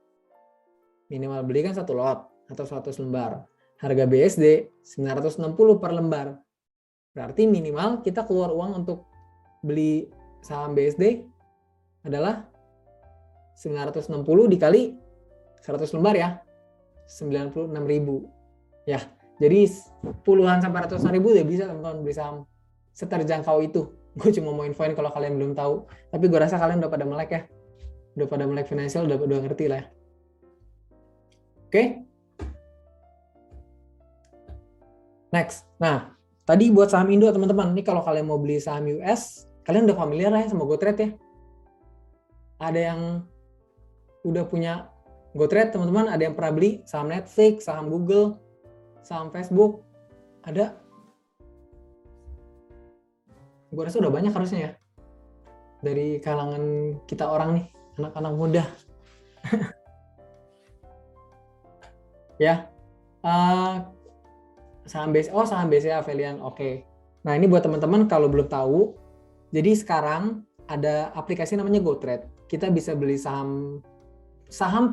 Minimal beli kan 1 lot atau 100 lembar. Harga BSD 960 per lembar. Berarti minimal kita keluar uang untuk beli saham BSD adalah 960 dikali 100 lembar ya. 96.000. Ya, jadi puluhan sampai ratusan ribu udah bisa teman-teman beli saham seterjangkau itu. Gue cuma mau infoin kalau kalian belum tahu. Tapi gue rasa kalian udah pada melek ya. Udah pada melek finansial, udah ngerti lah ya. Oke? Next. Nah, tadi buat saham Indo teman-teman. Ini kalau kalian mau beli saham US, kalian udah familiar lah ya sama GoTrade ya. Ada yang udah punya GoTrade teman-teman, ada yang pernah beli saham Netflix, saham Google, saham Facebook. Ada? Gue rasa udah banyak harusnya ya. Dari kalangan kita orang nih, anak-anak muda. Ya. Saham BCA Avelian. Oke. Nah, ini buat teman-teman kalau belum tahu. Jadi sekarang ada aplikasi namanya GoTrade. Kita bisa beli saham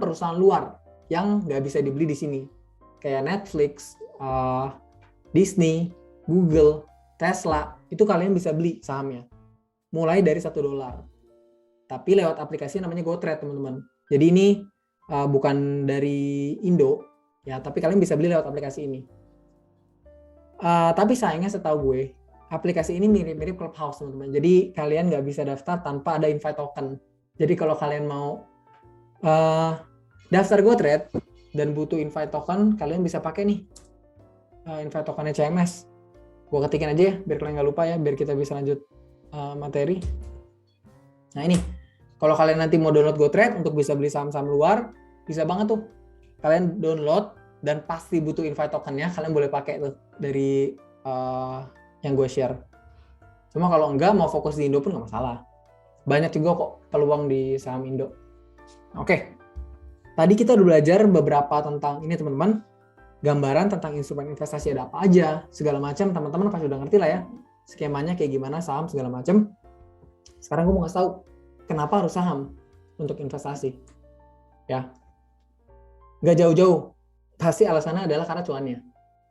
perusahaan luar yang nggak bisa dibeli di sini. Kayak Netflix, Disney, Google, Tesla, itu kalian bisa beli sahamnya. Mulai dari $1. Tapi lewat aplikasi namanya GoTrade, teman-teman. Jadi ini bukan dari Indo, ya, tapi kalian bisa beli lewat aplikasi ini. Tapi sayangnya setahu gue, aplikasi ini mirip-mirip Clubhouse, teman-teman. Jadi kalian nggak bisa daftar tanpa ada invite token. Jadi kalau kalian mau daftar GoTrade dan butuh invite token, kalian bisa pakai nih invite tokennya CMS. Gue ketikin aja ya, biar kalian nggak lupa ya, biar kita bisa lanjut materi. Nah ini, kalau kalian nanti mau download GoTrade untuk bisa beli saham-saham luar, bisa banget tuh. Kalian download dan pasti butuh invite tokennya, kalian boleh pakai tuh dari yang gue share. Cuma kalau enggak, mau fokus di Indo pun nggak masalah. Banyak juga kok peluang di saham Indo. Oke, tadi kita udah belajar beberapa tentang ini teman-teman, gambaran tentang instrumen investasi ada apa aja, segala macam, teman-teman pasti udah ngerti lah ya, skemanya kayak gimana, saham segala macam. Sekarang gue mau ngasih tahu kenapa harus saham untuk investasi. Ya, nggak jauh-jauh, pasti alasannya adalah karena cuannya.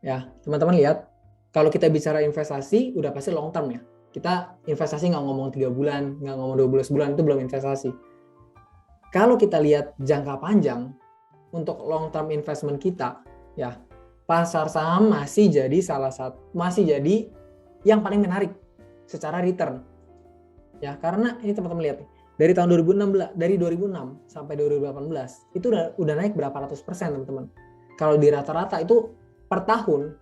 Ya, teman-teman lihat, kalau kita bicara investasi, udah pasti long term ya. Kita investasi nggak ngomong 3 bulan, nggak ngomong 12 bulan, itu belum investasi. Kalau kita lihat jangka panjang untuk long term investment kita, ya pasar saham masih jadi yang paling menarik secara return. Ya, karena ini teman-teman lihat dari tahun 2006 sampai 2018 itu udah naik berapa ratus persen, teman-teman. Kalau di rata-rata itu per tahun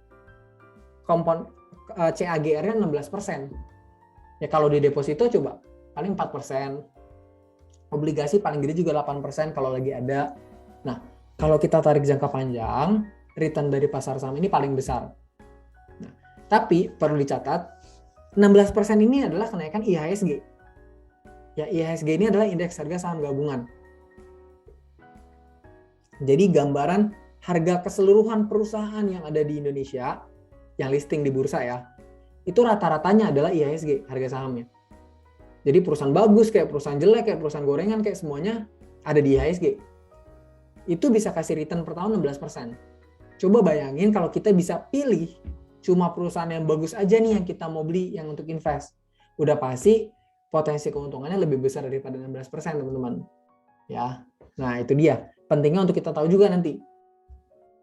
CAGR-nya 16%. Ya kalau di deposito coba paling 4%. Obligasi paling gede juga 8% kalau lagi ada. Nah, kalau kita tarik jangka panjang, return dari pasar saham ini paling besar. Nah, tapi perlu dicatat, 16% ini adalah kenaikan IHSG. Ya, IHSG ini adalah indeks harga saham gabungan. Jadi gambaran harga keseluruhan perusahaan yang ada di Indonesia, yang listing di bursa ya, itu rata-ratanya adalah IHSG, harga sahamnya. Jadi perusahaan bagus, kayak perusahaan jelek, kayak perusahaan gorengan, kayak semuanya ada di IHSG. Itu bisa kasih return per tahun 16%. Coba bayangin kalau kita bisa pilih cuma perusahaan yang bagus aja nih yang kita mau beli, yang untuk invest. Udah pasti potensi keuntungannya lebih besar daripada 16%, teman-teman. Ya, nah itu dia. Pentingnya untuk kita tahu juga nanti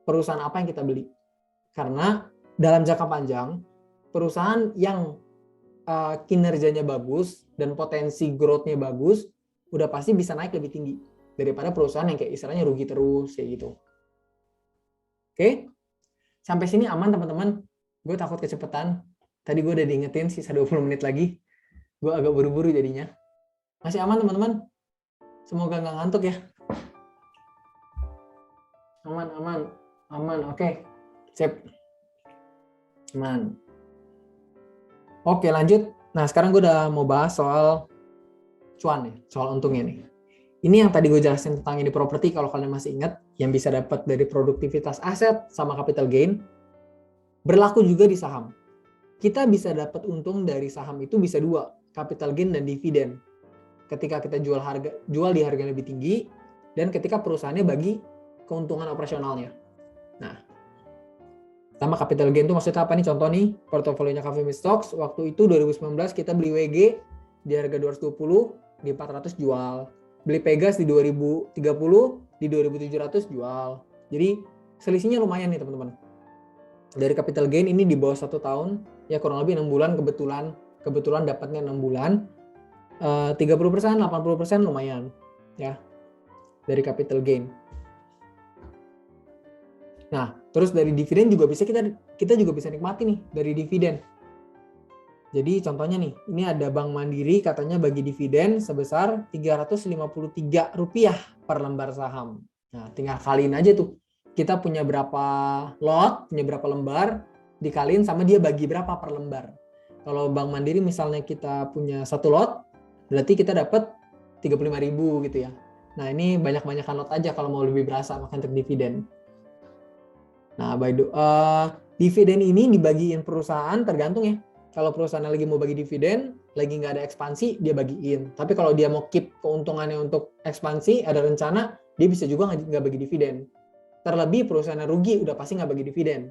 perusahaan apa yang kita beli. Karena dalam jangka panjang, perusahaan yang kinerjanya bagus dan potensi growth-nya bagus, udah pasti bisa naik lebih tinggi daripada perusahaan yang kayak istilahnya rugi terus kayak gitu. Oke? Sampai sini aman teman-teman? Gue takut kecepatan. Tadi gue udah diingetin sisa 20 menit lagi. Gue agak buru-buru jadinya. Masih aman teman-teman? Semoga nggak ngantuk ya. Aman. Oke. Sip. Aman. Oke, lanjut. Nah, sekarang gue udah mau bahas soal cuan nih, soal untungnya nih. Ini yang tadi gue jelasin tentang ini properti, kalau kalian masih ingat, yang bisa dapat dari produktivitas aset sama capital gain, berlaku juga di saham. Kita bisa dapat untung dari saham itu bisa dua, capital gain dan dividen. Ketika kita jual di harga yang lebih tinggi, dan ketika perusahaannya bagi keuntungan operasionalnya. Nah, sama capital gain itu maksudnya apa nih? Contoh nih, portofolionya Coffee Meets Stocks, waktu itu 2019 kita beli WG di harga 220, di 400 jual. Beli Pegas di 2030, di 2700 jual. Jadi selisihnya lumayan nih teman-teman. Dari capital gain ini di bawah 1 tahun, ya kurang lebih 6 bulan kebetulan dapatnya 6 bulan. 30%, 80% lumayan ya dari capital gain. Nah, terus dari dividen juga bisa kita juga bisa nikmati nih dari dividen. Jadi contohnya nih, ini ada Bank Mandiri katanya bagi dividen sebesar Rp353 per lembar saham. Nah, tinggal kaliin aja tuh. Kita punya berapa lot, punya berapa lembar, dikaliin sama dia bagi berapa per lembar. Kalau Bank Mandiri misalnya kita punya 1 lot, berarti kita dapat 35.000 gitu ya. Nah, ini banyak-banyakan lot aja kalau mau lebih berasa makan untuk dividen. Nah, dividen ini dibagiin perusahaan tergantung ya. Kalau perusahaan lagi mau bagi dividen, lagi nggak ada ekspansi, dia bagiin. Tapi kalau dia mau keep keuntungannya untuk ekspansi, ada rencana, dia bisa juga nggak bagi dividen. Terlebih perusahaan rugi, udah pasti nggak bagi dividen.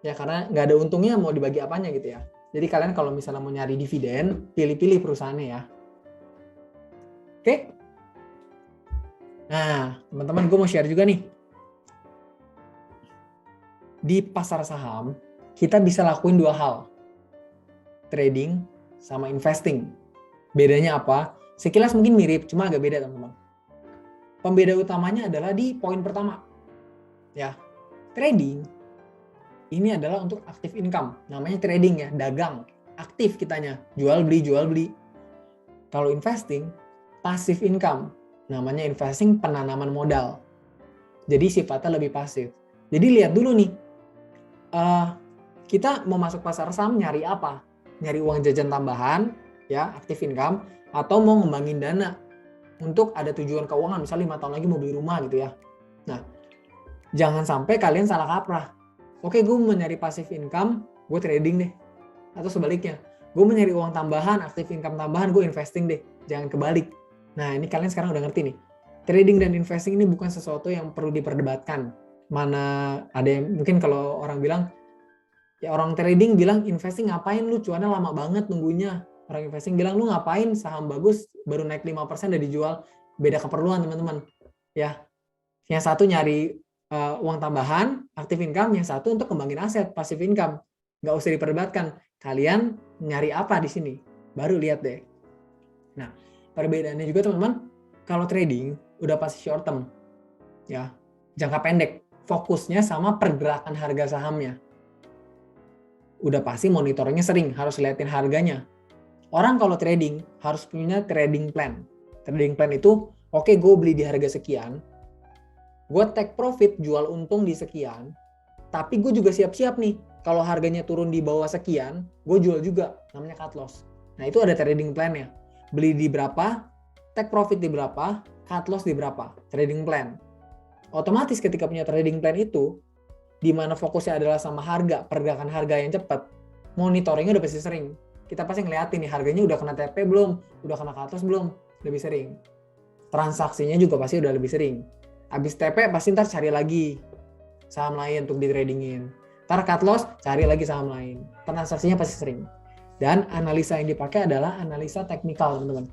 Ya, karena nggak ada untungnya, mau dibagi apanya gitu ya. Jadi kalian kalau misalnya mau nyari dividen, pilih-pilih perusahaannya ya. Oke? Nah, teman-teman, gue mau share juga nih. Di pasar saham, kita bisa lakuin 2 hal. Trading sama investing. Bedanya apa? Sekilas mungkin mirip, cuma agak beda teman-teman. Pembeda utamanya adalah di poin pertama. Ya, trading ini adalah untuk active income. Namanya trading ya, dagang. Aktif kitanya, jual beli. Kalau investing, passive income. Namanya investing penanaman modal. Jadi sifatnya lebih pasif. Jadi lihat dulu nih, kita mau masuk pasar saham nyari apa? Nyari uang jajan tambahan, ya active income, atau mau ngembangin dana untuk ada tujuan keuangan, misalnya 5 tahun lagi mau beli rumah gitu ya. Nah, jangan sampai kalian salah kaprah. Oke, gue mau nyari passive income, gue trading deh. Atau sebaliknya, gue mau nyari uang tambahan, active income tambahan, gue investing deh. Jangan kebalik. Nah, ini kalian sekarang udah ngerti nih. Trading dan investing ini bukan sesuatu yang perlu diperdebatkan. Mana ada yang mungkin kalau orang bilang, ya orang trading bilang investing ngapain lu, cuannya lama banget nunggunya. Orang investing bilang lu ngapain, saham bagus baru naik 5% udah dijual. Beda keperluan teman-teman. Ya, yang satu nyari uang tambahan, active income, yang satu untuk kembangin aset, passive income. Nggak usah diperdebatkan. Kalian nyari apa di sini? Baru lihat deh. Nah, perbedaannya juga teman-teman, kalau trading udah pasti short term. Ya, jangka pendek. Fokusnya sama pergerakan harga sahamnya. Udah pasti monitoringnya sering, harus liatin harganya. Orang kalau trading harus punya trading plan. Trading plan itu, oke, gue beli di harga sekian, gue take profit, jual untung di sekian, tapi gue juga siap-siap nih, kalau harganya turun di bawah sekian, gue jual juga, namanya cut loss. Nah, itu ada trading plan-nya. Beli di berapa, take profit di berapa, cut loss di berapa, trading plan. Otomatis ketika punya trading plan itu, di mana fokusnya adalah sama harga, pergerakan harga yang cepat, monitoringnya udah pasti sering. Kita pasti ngeliatin nih, harganya udah kena TP belum, udah kena cut loss belum, lebih sering. Transaksinya juga pasti udah lebih sering. Habis TP pasti ntar cari lagi saham lain untuk di tradingin. Ntar cut loss, cari lagi saham lain. Transaksinya pasti sering. Dan analisa yang dipakai adalah analisa teknikal, teman-teman.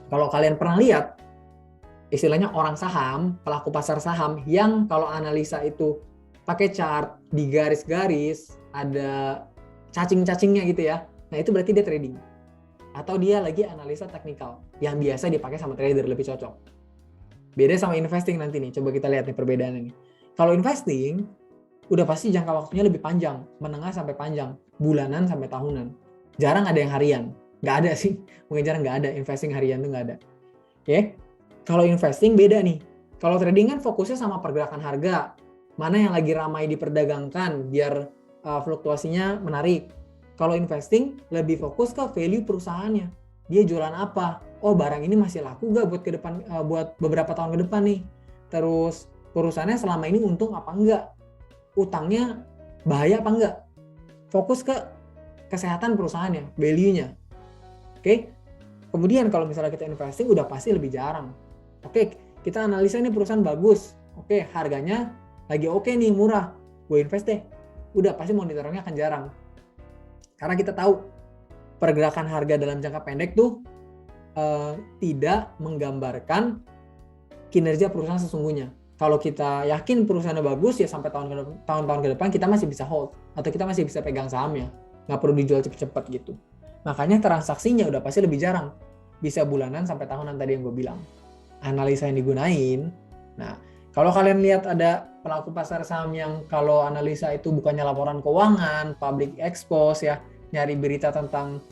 Kalau kalian pernah lihat, istilahnya orang saham, pelaku pasar saham, yang kalau analisa itu pakai chart, di garis-garis, ada cacing-cacingnya gitu ya. Nah, itu berarti dia trading. Atau dia lagi analisa teknikal, yang biasa dipakai sama trader, lebih cocok. Beda sama investing nanti nih, coba kita lihat nih perbedaannya nih. Kalau investing, udah pasti jangka waktunya lebih panjang, menengah sampai panjang, bulanan sampai tahunan. Jarang ada yang harian, nggak ada sih, mungkin jarang nggak ada, investing harian tuh nggak ada. Oke? Kalau investing beda nih. Kalau trading kan fokusnya sama pergerakan harga, mana yang lagi ramai diperdagangkan biar fluktuasinya menarik. Kalau investing lebih fokus ke value perusahaannya. Dia jualan apa? Oh, barang ini masih laku gak buat ke depan, buat beberapa tahun ke depan nih. Terus perusahaannya selama ini untung apa enggak? Utangnya bahaya apa enggak? Fokus ke kesehatan perusahaannya, value-nya. Oke? Kemudian kalau misalnya kita investing udah pasti lebih jarang. Oke, kita analisa ini perusahaan bagus. Oke, harganya lagi oke nih, murah. Gue invest deh. Udah pasti monitoringnya akan jarang. Karena kita tahu pergerakan harga dalam jangka pendek tuh tidak menggambarkan kinerja perusahaan sesungguhnya. Kalau kita yakin perusahaannya bagus ya sampai tahun-tahun ke depan kita masih bisa hold atau kita masih bisa pegang sahamnya. Nggak perlu dijual cepet-cepet gitu. Makanya transaksinya udah pasti lebih jarang. Bisa bulanan sampai tahunan tadi yang gue bilang. Analisa yang digunain. Nah, kalau kalian lihat ada pelaku pasar saham yang kalau analisa itu bukannya laporan keuangan, public expose ya, nyari berita tentang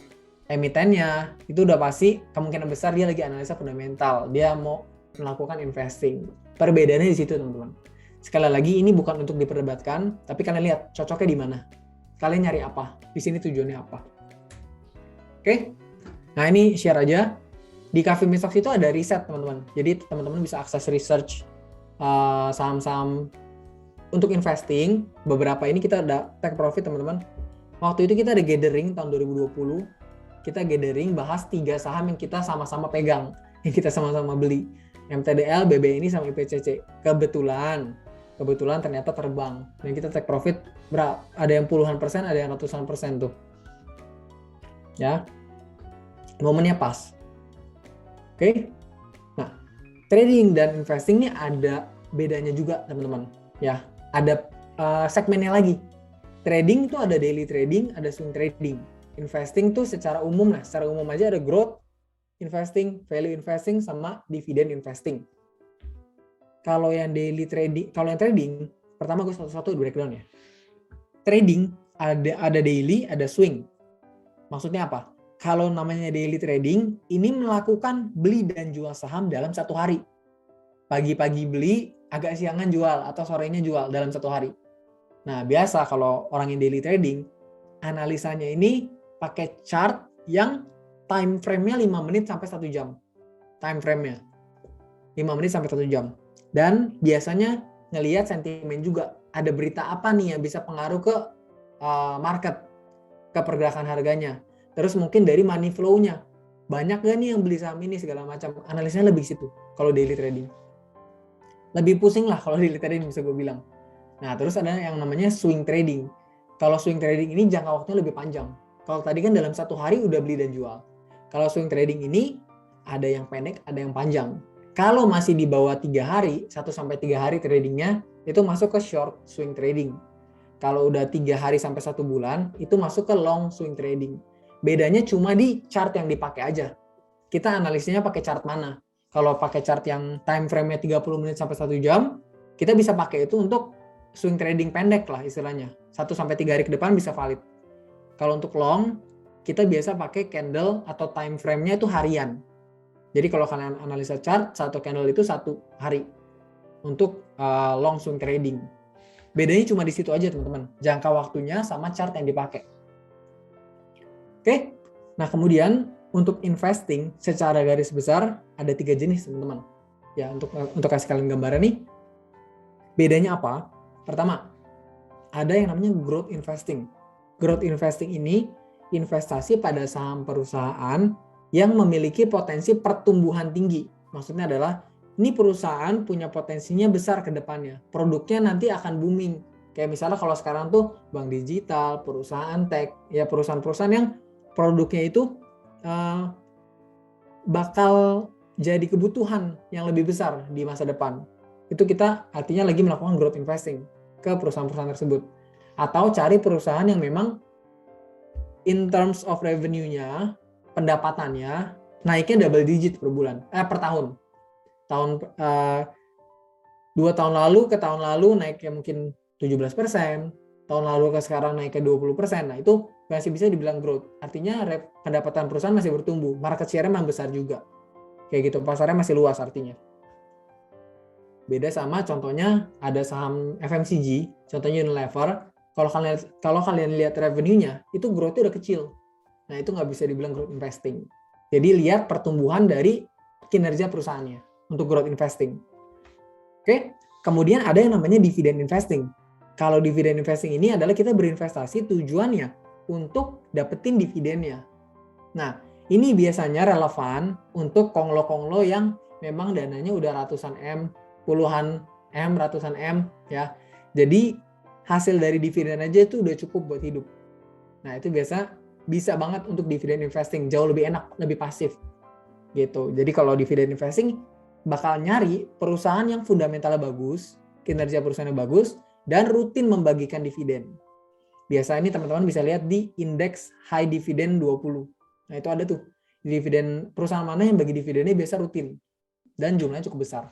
emitennya, itu udah pasti kemungkinan besar dia lagi analisa fundamental. Dia mau melakukan investing. Perbedaannya di situ, teman-teman. Sekali lagi ini bukan untuk diperdebatkan, tapi kalian lihat cocoknya di mana. Kalian nyari apa? Di sini tujuannya apa? Oke? Nah, ini share aja. Di Cafe Mistox itu ada riset, teman-teman. Jadi teman-teman bisa akses research saham-saham untuk investing. Beberapa ini kita ada take profit, teman-teman. Waktu itu kita ada gathering tahun 2020. Kita gathering bahas 3 saham yang kita sama-sama pegang, yang kita sama-sama beli. MTDL, BBNI, sama IPCC. Kebetulan ternyata terbang. Dan kita take profit berapa? Ada yang puluhan persen, ada yang ratusan persen tuh. Ya. Momennya pas. Oke. Nah, trading dan investing ini ada bedanya juga, teman-teman. Ya, ada segmennya lagi. Trading itu ada daily trading, ada swing trading. Investing tuh secara umum aja ada growth investing, value investing, sama dividend investing. Kalau yang trading, pertama gue satu-satu breakdown ya. Trading ada daily, ada swing. Maksudnya apa? Kalau namanya daily trading, ini melakukan beli dan jual saham dalam satu hari. Pagi-pagi beli, agak siangan jual, atau sorenya jual dalam satu hari. Nah, biasa kalau orang yang daily trading, analisanya ini pakai chart yang time frame-nya 5 menit sampai 1 jam. Time frame-nya 5 menit sampai 1 jam. Dan biasanya ngelihat sentimen juga. Ada berita apa nih yang bisa pengaruh ke market, ke pergerakan harganya. Terus mungkin dari money flow-nya. Banyak gak nih yang beli saham ini segala macam. Analisanya lebih situ kalau daily trading. Lebih pusing lah kalau daily trading bisa gue bilang. Nah, terus ada yang namanya swing trading. Kalau swing trading ini jangka waktunya lebih panjang. Kalau tadi kan dalam satu hari udah beli dan jual. Kalau swing trading ini ada yang pendek, ada yang panjang. Kalau masih di bawah 3 hari, 1-3 hari tradingnya, itu masuk ke short swing trading. Kalau udah 3 hari sampai 1 bulan, itu masuk ke long swing trading. Bedanya cuma di chart yang dipakai aja. Kita analisnya pakai chart mana. Kalau pakai chart yang time frame-nya 30 menit sampai 1 jam, kita bisa pakai itu untuk swing trading pendek lah istilahnya. 1-3 hari ke depan bisa valid. Kalau untuk long, kita biasa pakai candle atau time frame-nya itu harian. Jadi kalau kalian analisa chart, satu candle itu 1 hari untuk long swing trading. Bedanya cuma di situ aja, teman-teman. Jangka waktunya sama chart yang dipakai. Oke. Nah, kemudian untuk investing secara garis besar ada 3 jenis, teman-teman. Ya, untuk kasih kalian gambaran nih. Bedanya apa? Pertama, ada yang namanya growth investing. Growth investing ini investasi pada saham perusahaan yang memiliki potensi pertumbuhan tinggi. Maksudnya adalah ini perusahaan punya potensinya besar ke depannya. Produknya nanti akan booming. Kayak misalnya kalau sekarang tuh bank digital, perusahaan tech, ya perusahaan-perusahaan yang produknya itu bakal jadi kebutuhan yang lebih besar di masa depan. Itu kita artinya lagi melakukan growth investing ke perusahaan-perusahaan tersebut. Atau cari perusahaan yang memang in terms of revenue-nya, pendapatannya naiknya double digit per bulan, per tahun. 2 tahun lalu ke tahun lalu naiknya mungkin 17%, tahun lalu ke sekarang naiknya 20%. Nah, itu masih bisa dibilang growth. Artinya pendapatan perusahaan masih bertumbuh, market share-nya memang besar juga. Kayak gitu, pasarnya masih luas artinya. Beda sama contohnya ada saham FMCG, contohnya Unilever. Kalau kalian lihat revenue-nya, itu growth-nya udah kecil. Nah, itu nggak bisa dibilang growth investing. Jadi lihat pertumbuhan dari kinerja perusahaannya untuk growth investing. Oke, kemudian ada yang namanya dividend investing. Kalau dividend investing ini adalah kita berinvestasi tujuannya untuk dapetin dividennya. Nah, ini biasanya relevan untuk konglo-konglo yang memang dananya udah ratusan M, puluhan M, ratusan M, ya. Jadi hasil dari dividen aja itu udah cukup buat hidup. Nah, itu bisa banget untuk dividen investing, jauh lebih enak, lebih pasif. Gitu. Jadi kalau dividen investing bakal nyari perusahaan yang fundamentalnya bagus, kinerja perusahaannya bagus, dan rutin membagikan dividen. Biasa ini teman-teman bisa lihat di indeks high dividend 20. Nah, itu ada tuh. Dividen perusahaan mana yang bagi dividennya biasa rutin. Dan jumlahnya cukup besar.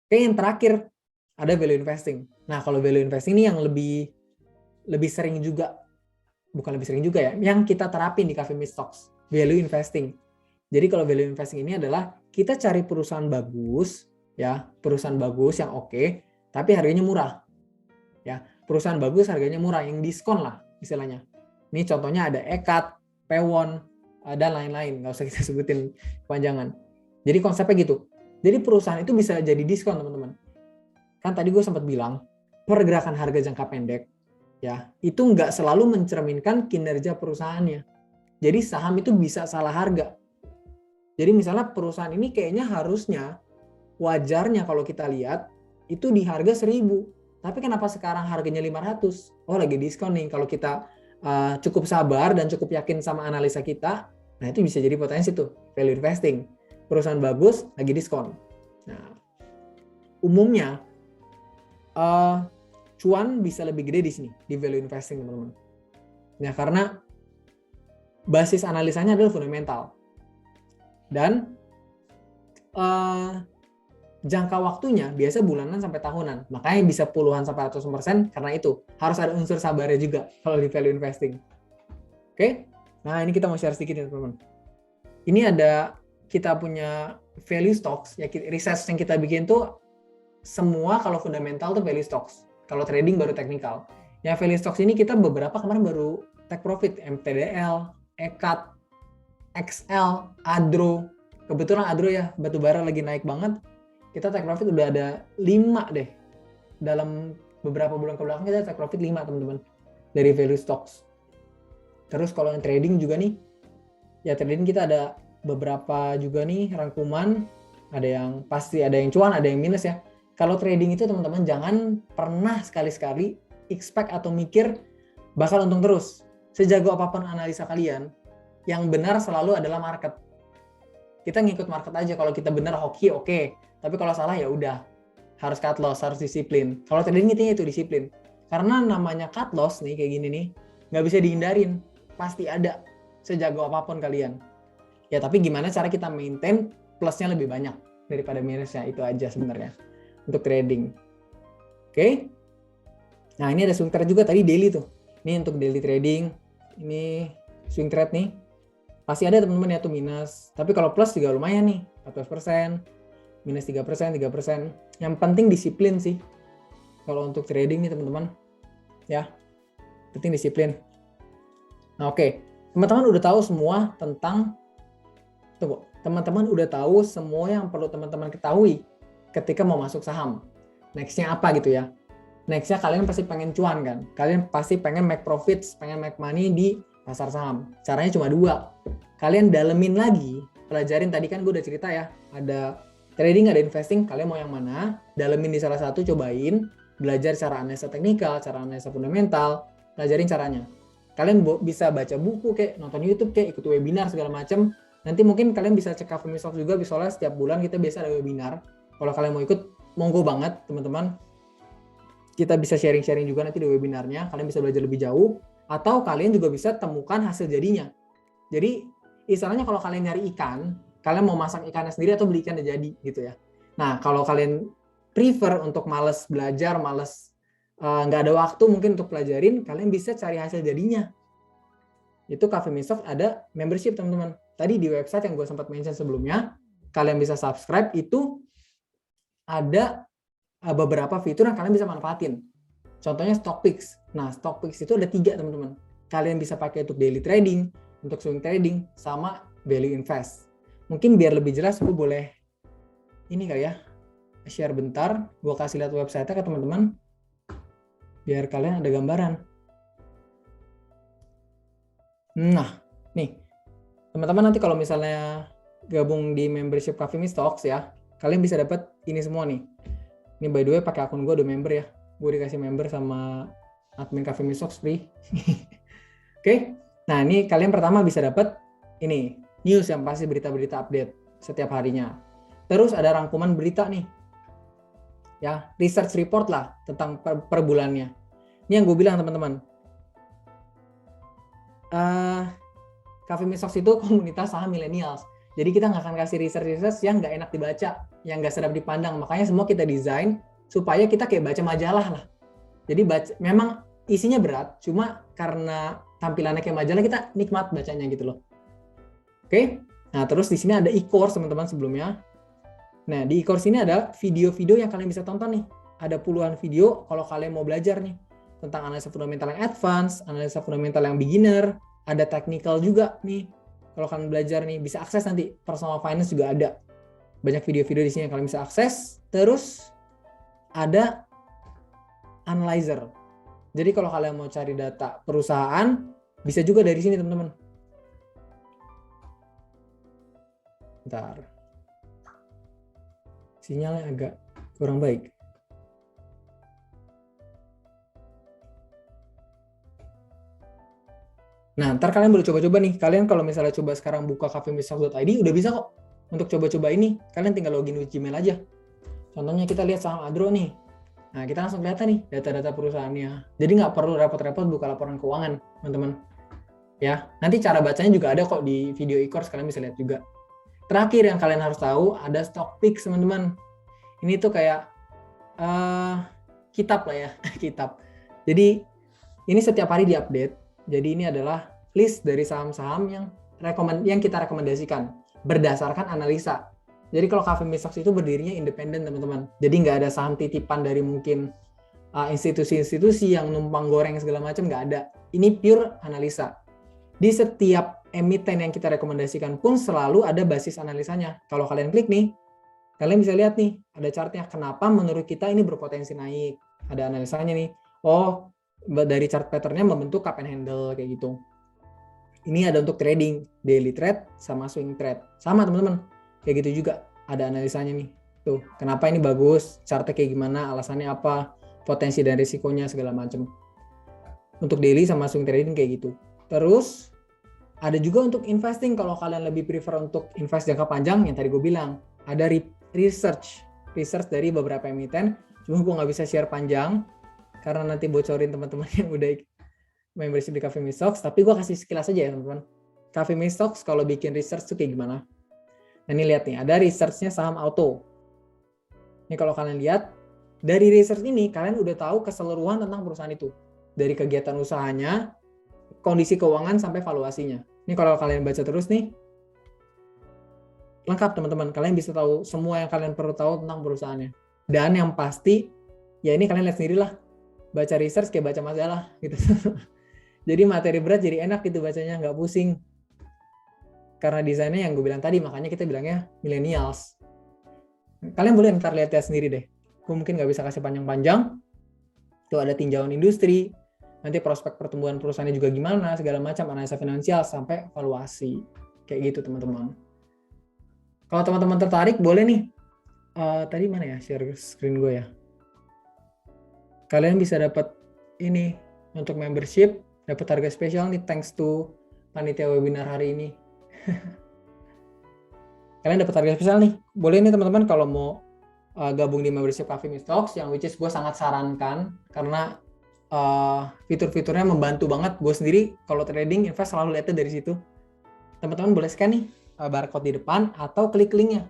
Oke, yang terakhir ada value investing. Nah, kalau value investing ini yang lebih sering juga, bukan lebih sering juga ya, yang kita terapin di Cafe Meet Stocks, value investing. Jadi kalau value investing ini adalah kita cari perusahaan bagus, ya, perusahaan bagus yang oke, tapi harganya murah. Ya, perusahaan bagus harganya murah, yang diskon lah istilahnya. Ini contohnya ada Ekat, Pewon, dan lain-lain, nggak usah kita sebutin kepanjangan. Jadi konsepnya gitu. Jadi perusahaan itu bisa jadi diskon, teman-teman. Kan tadi gue sempat bilang, pergerakan harga jangka pendek, ya, itu nggak selalu mencerminkan kinerja perusahaannya. Jadi saham itu bisa salah harga. Jadi misalnya perusahaan ini kayaknya harusnya, wajarnya kalau kita lihat, itu di harga 1.000. Tapi kenapa sekarang harganya 500? Oh, lagi diskon nih. Kalau kita cukup sabar dan cukup yakin sama analisa kita, nah itu bisa jadi potensi tuh, value investing. Perusahaan bagus, lagi diskon. Nah, umumnya, cuan bisa lebih gede di sini, di value investing, teman-teman. Nah, karena basis analisanya adalah fundamental. Dan jangka waktunya biasa bulanan sampai tahunan. Makanya bisa puluhan sampai ratusan persen karena itu. Harus ada unsur sabarnya juga kalau di value investing. Oke? Nah, ini kita mau share sedikit ya, teman-teman. Ini ada kita punya value stocks, ya, research yang kita bikin tuh semua kalau fundamental tuh value stocks. Kalau trading baru technical. Ya, value stocks ini kita beberapa kemarin baru take profit, MTDL, Ekat, XL, Adro. Kebetulan Adro ya, batubara lagi naik banget. Kita take profit udah ada 5 deh. Dalam beberapa bulan ke belakang kita take profit 5, teman-teman. Dari value stocks. Terus kalau yang trading juga nih, ya trading kita ada beberapa juga nih rangkuman. Ada yang pasti, ada yang cuan, ada yang minus ya. Kalau trading itu teman-teman jangan pernah sekali-sekali expect atau mikir bakal untung terus. Sejago apapun analisa kalian, yang benar selalu adalah market. Kita ngikut market aja. Kalau kita benar hoki, oke. Tapi kalau salah ya udah, harus cut loss, harus disiplin. Kalau trading itu disiplin. Karena namanya cut loss nih kayak gini nih, nggak bisa dihindarin. Pasti ada, sejago apapun kalian. Ya tapi gimana cara kita maintain plusnya lebih banyak daripada minusnya, itu aja sebenarnya untuk trading. Oke? Nah ini ada swing trade juga tadi daily tuh. Ini untuk daily trading, ini swing trade nih. Pasti ada teman-teman ya tuh minus. Tapi kalau plus juga lumayan nih, 14%. Minus 3%, 3%. Yang penting disiplin sih. Kalau untuk trading nih teman-teman. Ya, penting disiplin. Nah oke. Teman-teman udah tahu semua tentang, tunggu, teman-teman udah tahu semua yang perlu teman-teman ketahui ketika mau masuk saham. Next-nya apa gitu ya. Next-nya kalian pasti pengen cuan kan. Kalian pasti pengen make profits, pengen make money di pasar saham. Caranya cuma 2. Kalian dalemin lagi, pelajarin tadi kan gue udah cerita ya. Ada trading, ada investing, kalian mau yang mana? Dalemin di salah satu, cobain, belajar cara analisa teknikal, cara analisa fundamental, pelajarin caranya. Kalian bisa baca buku kayak, nonton YouTube kayak, ikut webinar segala macam. Nanti mungkin kalian bisa cek Cafe Meet Stocks juga, soalnya setiap bulan kita biasa ada webinar. Kalau kalian mau ikut, monggo banget teman-teman. Kita bisa sharing-sharing juga nanti di webinarnya, kalian bisa belajar lebih jauh, atau kalian juga bisa temukan hasil jadinya. Jadi, istilahnya kalau kalian nyari ikan, kalian mau masak ikannya sendiri atau beli ikannya jadi gitu ya. Nah kalau kalian prefer untuk males belajar, males nggak ada waktu mungkin untuk pelajarin, kalian bisa cari hasil jadinya. itu Cafe Mistalks ada membership teman-teman. Tadi di website yang gue sempat mention sebelumnya, kalian bisa subscribe, itu ada beberapa fitur yang kalian bisa manfaatin. Contohnya Stockpix. Nah, Stockpix itu ada 3 teman-teman. Kalian bisa pakai untuk daily trading, untuk swing trading, sama value invest. Mungkin biar lebih jelas, gue boleh ini kali ya, share bentar. Gue kasih lihat website-nya ke teman-teman, biar kalian ada gambaran. Nah, nih, teman-teman nanti kalau misalnya gabung di membership Cafe Mistalks ya, kalian bisa dapat ini semua nih. Ini by the way pakai akun gue udah member ya. Gue dikasih member sama admin Cafe Mistalks free. Oke. Nah, ini kalian pertama bisa dapat ini, news yang pasti berita-berita update setiap harinya. Terus ada rangkuman berita nih. Ya, research report lah tentang per bulannya. Ini yang gue bilang teman-teman. Cafe Mistalks itu komunitas saham millennials. Jadi kita nggak akan kasih research yang nggak enak dibaca, yang nggak sedap dipandang. Makanya semua kita desain supaya kita kayak baca majalah lah. Jadi memang isinya berat, cuma karena tampilannya kayak majalah kita nikmat bacanya gitu loh. Oke, nah terus di sini ada e-course teman-teman sebelumnya. Nah di e-course ini ada video-video yang kalian bisa tonton nih. Ada puluhan video kalau kalian mau belajar nih tentang analisa fundamental yang advance, analisa fundamental yang beginner, ada technical juga nih. Kalau kalian belajar nih, bisa akses nanti personal finance juga ada. Banyak video-video di sini yang kalian bisa akses. Terus ada analyzer. Jadi kalau kalian mau cari data perusahaan, bisa juga dari sini teman-teman. Bentar. Sinyalnya agak kurang baik. Nah, ntar kalian boleh coba-coba nih. Kalian kalau misalnya coba sekarang buka cafemistalks.id, udah bisa kok untuk coba-coba ini. Kalian tinggal login with Gmail aja. Contohnya kita lihat saham Adro nih. Nah, kita langsung kelihatan nih data-data perusahaannya. Jadi nggak perlu repot-repot buka laporan keuangan, teman-teman. Ya, nanti cara bacanya juga ada kok di video e-course, kalian bisa lihat juga. Terakhir yang kalian harus tahu, ada Stockpix, teman-teman. Ini tuh kayak kitab lah ya, kitab. Jadi, ini setiap hari diupdate. Jadi ini adalah list dari saham-saham yang kita rekomendasikan berdasarkan analisa. Jadi kalau Cafe Mistalks itu berdirinya independen teman-teman. Jadi nggak ada saham titipan dari mungkin institusi-institusi yang numpang goreng segala macam, nggak ada. Ini pure analisa. Di setiap emiten yang kita rekomendasikan pun selalu ada basis analisanya. Kalau kalian klik nih, kalian bisa lihat nih ada chartnya. Kenapa menurut kita ini berpotensi naik? Ada analisanya nih. Oh, dari chart pattern-nya membentuk cup and handle kayak gitu. Ini ada untuk trading, daily trade sama swing trade. Sama teman-teman, kayak gitu juga ada analisanya nih. Tuh, kenapa ini bagus, chartnya kayak gimana, alasannya apa, potensi dan risikonya segala macam. Untuk daily sama swing trading kayak gitu. Terus ada juga untuk investing, kalau kalian lebih prefer untuk invest jangka panjang, yang tadi gue bilang, ada research dari beberapa emiten. Cuma gue nggak bisa share panjang karena nanti bocorin teman-teman yang udah membership di Cafe Mistalks, tapi gue kasih sekilas aja ya teman-teman. Cafe Mistalks kalau bikin research tuh kayak gimana. Nah ini lihat nih, ada researchnya saham auto. Ini kalau kalian lihat, dari research ini kalian udah tahu keseluruhan tentang perusahaan itu. Dari kegiatan usahanya, kondisi keuangan, sampai valuasinya. Ini kalau kalian baca terus nih, lengkap teman-teman. Kalian bisa tahu semua yang kalian perlu tahu tentang perusahaannya. Dan yang pasti, ya ini kalian lihat sendirilah. Baca research kayak baca majalah gitu. Jadi materi berat jadi enak gitu bacanya, nggak pusing. Karena desainnya yang gue bilang tadi, makanya kita bilangnya millennials. Kalian boleh ntar lihat sendiri deh. Gue mungkin nggak bisa kasih panjang-panjang. Tuh ada tinjauan industri, nanti prospek pertumbuhan perusahaannya juga gimana, segala macam, analisa finansial, sampai valuasi. Kayak gitu teman-teman. Kalau teman-teman tertarik, boleh nih. Tadi mana ya share screen gue ya. Kalian bisa dapat ini untuk membership, dapat harga spesial nih thanks to panitia webinar hari ini. Kalian dapat harga spesial nih. Boleh nih teman-teman kalau mau gabung di membership Cafe Mistalks, yang which is gue sangat sarankan karena fitur-fiturnya membantu banget. Gue sendiri kalau trading invest selalu lihatnya dari situ. Teman-teman boleh scan nih barcode di depan atau klik linknya.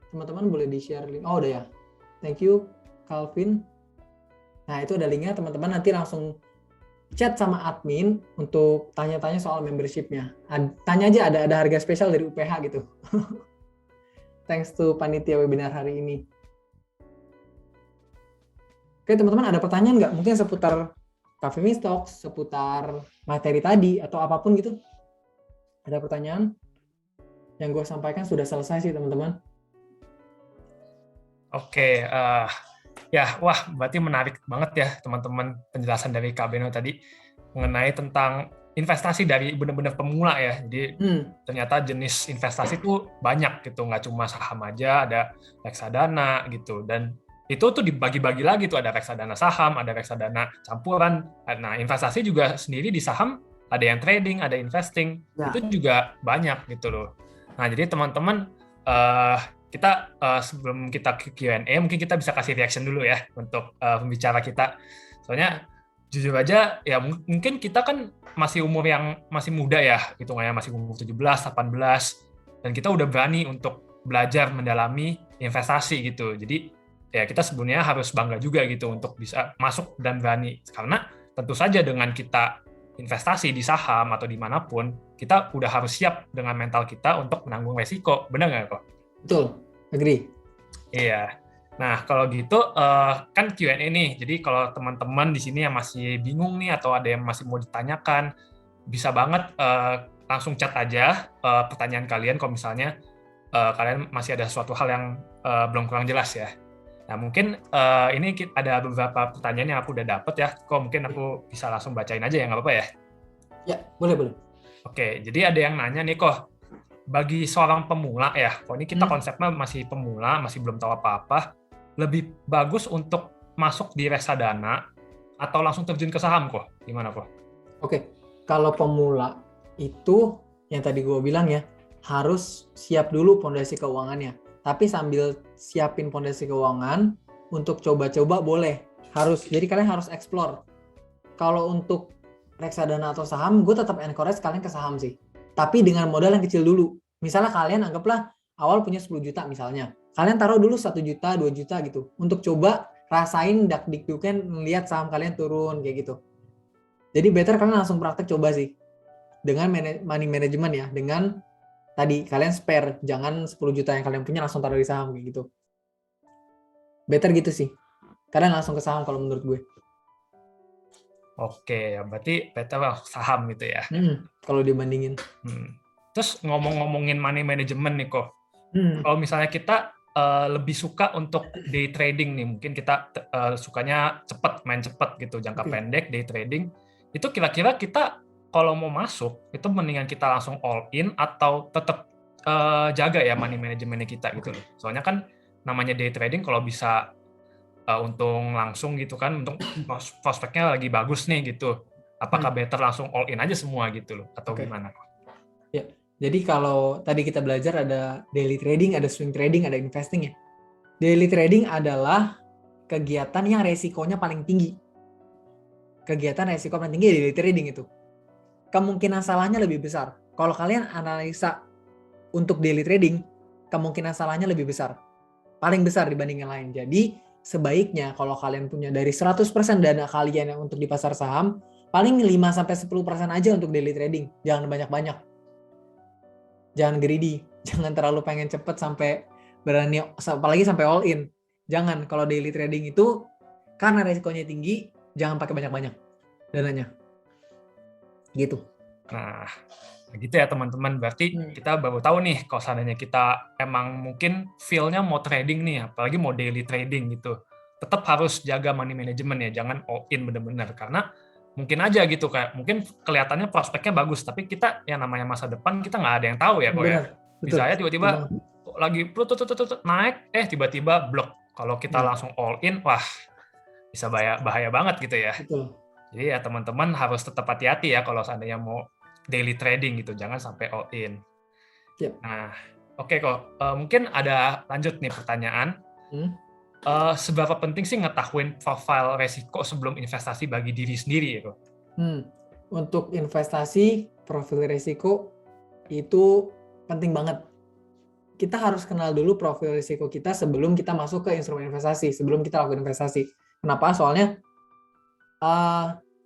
Teman-teman boleh di-share link. Oh udah ya. Thank you Calvin. Nah itu ada linknya, teman-teman nanti langsung chat sama admin untuk tanya-tanya soal membershipnya. Tanya aja ada harga spesial dari UPH gitu. Thanks to panitia webinar hari ini. Oke teman-teman, ada pertanyaan nggak? Mungkin seputar Cafe Talks, seputar materi tadi, atau apapun gitu? Ada pertanyaan? Yang gue sampaikan sudah selesai sih teman-teman. Oke, ya, wah, berarti menarik banget ya teman-teman penjelasan dari Kak Beno tadi mengenai tentang investasi dari benar-benar pemula ya. Jadi ternyata jenis investasi itu banyak gitu, nggak cuma saham aja, ada reksadana gitu. Dan itu tuh dibagi-bagi lagi tuh, ada reksadana saham, ada reksadana campuran. Nah, investasi juga sendiri di saham ada yang trading, ada investing. Ya. Itu juga banyak gitu loh. Nah, jadi teman-teman kita sebelum kita Q&A mungkin kita bisa kasih reaction dulu ya untuk pembicara kita. Soalnya jujur aja ya mungkin kita kan masih umur yang masih muda ya, hitungannya masih umur 17, 18 dan kita udah berani untuk belajar mendalami investasi gitu. Jadi ya kita sebenarnya harus bangga juga gitu untuk bisa masuk dan berani, karena tentu saja dengan kita investasi di saham atau dimanapun kita udah harus siap dengan mental kita untuk menanggung resiko. Benar nggak kok? Betul, agree. Iya. Nah, kalau gitu kan Q&A nih. Jadi kalau teman-teman di sini yang masih bingung nih atau ada yang masih mau ditanyakan, bisa banget langsung chat aja pertanyaan kalian kalau misalnya kalian masih ada suatu hal yang belum kurang jelas ya. Nah, mungkin ini ada beberapa pertanyaan yang aku udah dapet ya. Kok mungkin aku bisa langsung bacain aja ya, nggak apa-apa ya? Ya, boleh. Oke, jadi ada yang nanya nih kok, bagi seorang pemula ya, kalau ini kita konsepnya masih pemula, masih belum tahu apa-apa, lebih bagus untuk masuk di reksadana atau langsung terjun ke saham kok? Gimana kok? Oke, kalau pemula itu yang tadi gue bilang ya, harus siap dulu pondasi keuangannya. Tapi sambil siapin pondasi keuangan, untuk coba-coba boleh. Jadi kalian harus explore. Kalau untuk reksadana atau saham, gue tetap encourage kalian ke saham sih. Tapi dengan modal yang kecil dulu. Misalnya kalian anggaplah awal punya 10 juta misalnya. Kalian taruh dulu 1 juta, 2 juta gitu. Untuk coba rasain dak-dikdukan melihat saham kalian turun kayak gitu. Jadi better kalian langsung praktek coba sih. Dengan money management ya. Dengan tadi kalian spare. Jangan 10 juta yang kalian punya langsung taruh di saham kayak gitu. Better gitu sih. Kalian langsung ke saham kalau menurut gue. Oke, berarti better saham gitu ya. Kalau dibandingin. Terus ngomongin money management nih kok. Kalau misalnya kita lebih suka untuk day trading nih, mungkin kita sukanya main cepat gitu, jangka pendek, day trading. Itu kira-kira kita kalau mau masuk, itu mendingan kita langsung all in atau tetap jaga ya money managementnya kita gitu loh. Soalnya kan namanya day trading kalau bisa untung langsung gitu kan, untuk prospeknya lagi bagus nih gitu. Apakah better langsung all in aja semua gitu loh, atau gimana? Ya, jadi kalau tadi kita belajar ada daily trading, ada swing trading, ada investing ya. Daily trading adalah kegiatan yang resikonya paling tinggi. Kegiatan resiko paling tinggi daily trading itu. Kemungkinan salahnya lebih besar. Kalau kalian analisa untuk daily trading, kemungkinan salahnya lebih besar. Paling besar dibanding yang lain. Jadi sebaiknya kalau kalian punya dari 100% dana kalian yang untuk di pasar saham, paling 5-10% aja untuk daily trading. Jangan banyak-banyak. Jangan greedy. Jangan terlalu pengen cepet sampai berani, apalagi sampai all in. Jangan. Kalau daily trading itu, karena resikonya tinggi, jangan pakai banyak-banyak dananya. Gitu. Nah, gitu ya teman-teman. Berarti kita baru tahu nih kalau seandainya kita emang mungkin feel-nya mau trading nih, apalagi mau daily trading gitu. Tetap harus jaga money management ya, jangan all in benar-benar. Karena mungkin aja gitu, kayak mungkin kelihatannya prospeknya bagus, tapi kita yang namanya masa depan kita nggak ada yang tahu ya kok ya. Misalnya tiba-tiba lagi naik, tiba-tiba blok. Kalau kita langsung all in, wah bisa bahaya banget gitu ya. Betul. Jadi ya teman-teman harus tetap hati-hati ya kalau seandainya mau daily trading gitu, jangan sampai all in. Yep. Nah, oke kok. Mungkin ada lanjut nih pertanyaan. Seberapa penting sih ngetahuin profil resiko sebelum investasi bagi diri sendiri ya kok? Untuk investasi, profil resiko itu penting banget. Kita harus kenal dulu profil risiko kita sebelum kita masuk ke instrumen investasi, sebelum kita lakukan investasi. Kenapa? Soalnya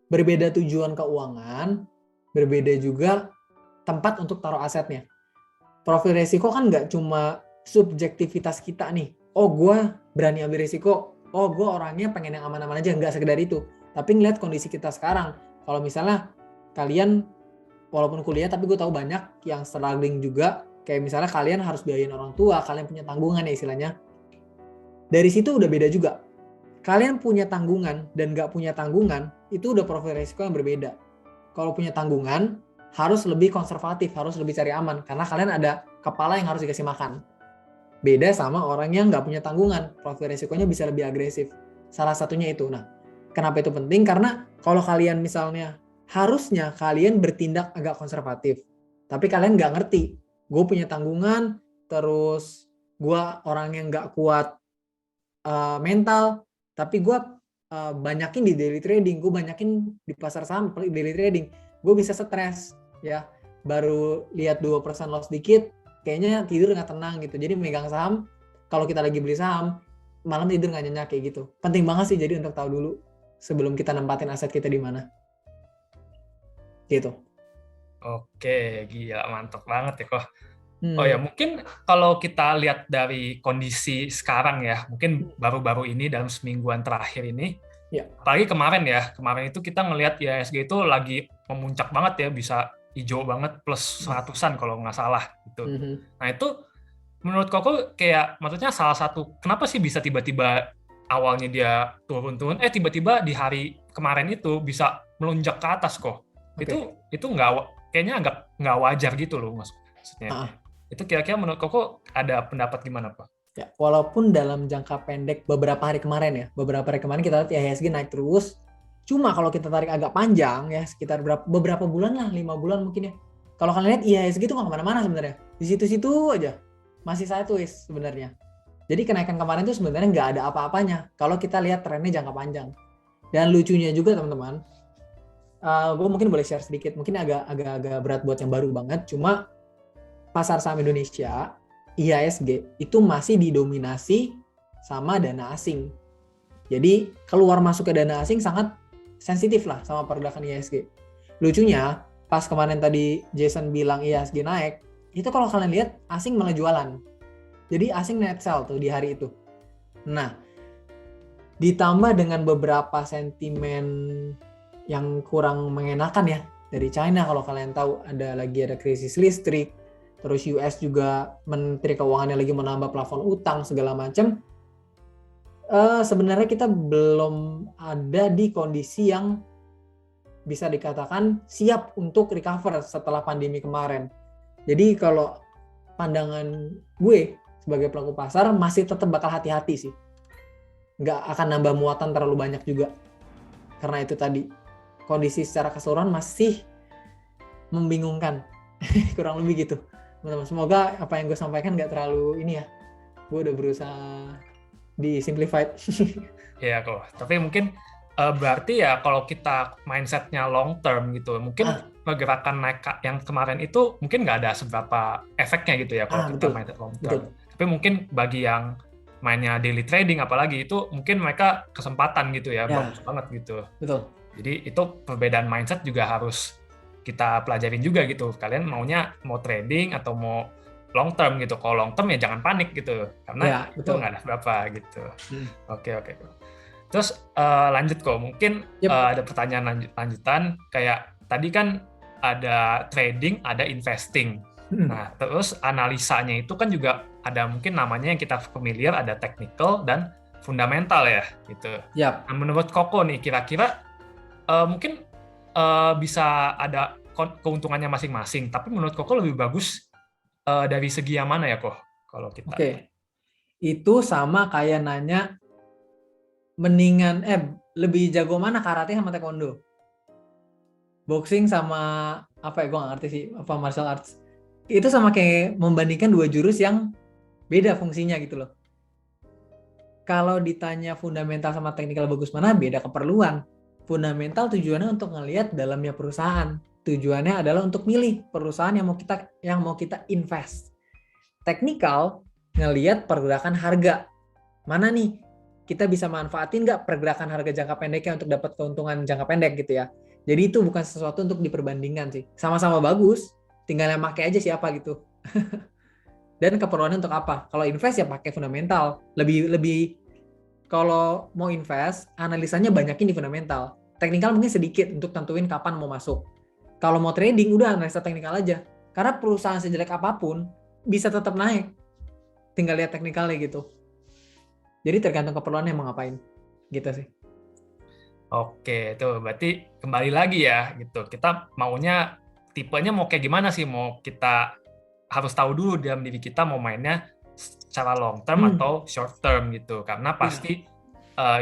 berbeda tujuan keuangan, berbeda juga tempat untuk taruh asetnya. Profil resiko kan nggak cuma subjektivitas kita nih. Oh, gue berani ambil resiko. Oh, gue orangnya pengen yang aman-aman aja. Nggak sekedar itu. Tapi ngeliat kondisi kita sekarang. Kalau misalnya kalian walaupun kuliah, tapi gue tahu banyak yang struggling juga. Kayak misalnya kalian harus biayain orang tua, kalian punya tanggungan ya istilahnya. Dari situ udah beda juga. Kalian punya tanggungan dan nggak punya tanggungan, itu udah profil resiko yang berbeda. Kalau punya tanggungan, harus lebih konservatif, harus lebih cari aman. Karena kalian ada kepala yang harus dikasih makan. Beda sama orang yang nggak punya tanggungan, profil resikonya bisa lebih agresif. Salah satunya itu. Nah, kenapa itu penting? Karena kalau kalian misalnya, harusnya kalian bertindak agak konservatif. Tapi kalian nggak ngerti. Gue punya tanggungan, terus gue orang yang nggak kuat mental, tapi gue banyakin di daily trading, gue banyakin di pasar saham, daily trading, gue bisa stres ya, baru lihat 2% loss dikit, kayaknya tidur nggak tenang gitu. Jadi megang saham, kalau kita lagi beli saham, malam tidur nggak nyenyak kayak gitu. Penting banget sih jadi untuk tahu dulu sebelum kita nempatin aset kita di mana. Gitu. Oke, gila, mantap banget ya kok. Oh ya, mungkin kalau kita lihat dari kondisi sekarang ya, mungkin baru-baru ini dalam semingguan terakhir ini, apalagi kemarin itu kita ngelihat IHSG itu lagi memuncak banget ya, bisa hijau banget plus 100-an kalau nggak salah gitu. Nah itu menurut Koko kayak maksudnya salah satu kenapa sih bisa tiba-tiba awalnya dia turun-turun, tiba-tiba di hari kemarin itu bisa melonjak ke atas kok. Itu nggak, kayaknya nggak wajar gitu loh maksudnya. Itu kira-kira menurut Koko ada pendapat gimana, Pak? Ya, walaupun dalam jangka pendek beberapa hari kemarin kita lihat IHSG naik terus. Cuma kalau kita tarik agak panjang ya, sekitar beberapa bulan lah, 5 bulan mungkin ya. Kalau kalian lihat IHSG itu nggak kemana-mana sebenarnya. Di situ-situ aja. Masih sideways sebenarnya. Jadi kenaikan kemarin itu sebenarnya nggak ada apa-apanya. Kalau kita lihat trennya jangka panjang. Dan lucunya juga teman-teman, gue mungkin boleh share sedikit. Mungkin agak berat buat yang baru banget. Cuma pasar saham Indonesia, IHSG, itu masih didominasi sama dana asing. Jadi keluar masuk ke dana asing sangat sensitif lah sama pergerakan IHSG. Lucunya, pas kemarin tadi Jason bilang IHSG naik, itu kalau kalian lihat asing malah jualan. Jadi asing net sell tuh di hari itu. Nah, ditambah dengan beberapa sentimen yang kurang mengenakan ya, dari China kalau kalian tahu ada krisis listrik, terus US juga Menteri Keuangannya lagi menambah plafon utang segala macam. Sebenarnya kita belum ada di kondisi yang bisa dikatakan siap untuk recover setelah pandemi kemarin. Jadi kalau pandangan gue sebagai pelaku pasar masih tetap bakal hati-hati sih. Nggak akan nambah muatan terlalu banyak juga. Karena itu tadi, kondisi secara keseluruhan masih membingungkan. Kurang lebih gitu. Teman-teman, semoga apa yang gue sampaikan nggak terlalu ini ya. Gue udah berusaha di-simplified. Iya kok. Tapi mungkin berarti ya kalau kita mindsetnya long term gitu, mungkin pergerakan naik yang kemarin itu mungkin nggak ada seberapa efeknya gitu ya kalau kita mindset long term. Tapi mungkin bagi yang mainnya daily trading apalagi itu mungkin mereka kesempatan gitu ya, bagus banget gitu. Betul. Jadi itu perbedaan mindset juga harus kita pelajarin juga gitu. Kalian mau trading atau mau long term gitu. Kalau long term ya jangan panik gitu, karena itu nggak ada berapa gitu. Oke. Terus lanjut kok, mungkin ada pertanyaan lanjutan kayak tadi kan ada trading, ada investing. Nah, terus analisanya itu kan juga ada mungkin namanya yang kita familiar, ada technical dan fundamental ya gitu. Nah, menurut Koko nih kira-kira mungkin bisa ada keuntungannya masing-masing, tapi menurut Koko lebih bagus dari segi yang mana ya kok kalau kita? Itu sama kayak nanya mendingan lebih jago mana karate sama taekwondo, boxing sama apa ya, gue nggak ngerti sih apa martial arts. Itu sama kayak membandingkan dua jurus yang beda fungsinya gitu loh. Kalau ditanya fundamental sama teknikal bagus mana, beda keperluan. Fundamental tujuannya untuk ngelihat dalamnya perusahaan. Tujuannya adalah untuk milih perusahaan yang mau kita invest. Teknikal ngelihat pergerakan harga. Mana nih kita bisa manfaatin nggak pergerakan harga jangka pendeknya untuk dapat keuntungan jangka pendek gitu ya. Jadi itu bukan sesuatu untuk diperbandingkan sih. Sama-sama bagus, tinggal yang pakai aja siapa gitu. Dan keperluannya untuk apa? Kalau invest ya pakai fundamental. Lebih kalau mau invest, analisanya banyakin di fundamental. Teknikal mungkin sedikit untuk tentuin kapan mau masuk. Kalau mau trading, udah analisa teknikal aja. Karena perusahaan sejelek apapun bisa tetap naik. Tinggal lihat teknikalnya gitu. Jadi tergantung keperluannya mau ngapain. Gitu sih. Oke, itu berarti kembali lagi ya gitu. Kita maunya tipenya mau kayak gimana sih? Mau kita harus tahu dulu dalam diri kita mau mainnya secara long term atau short term gitu. Karena pasti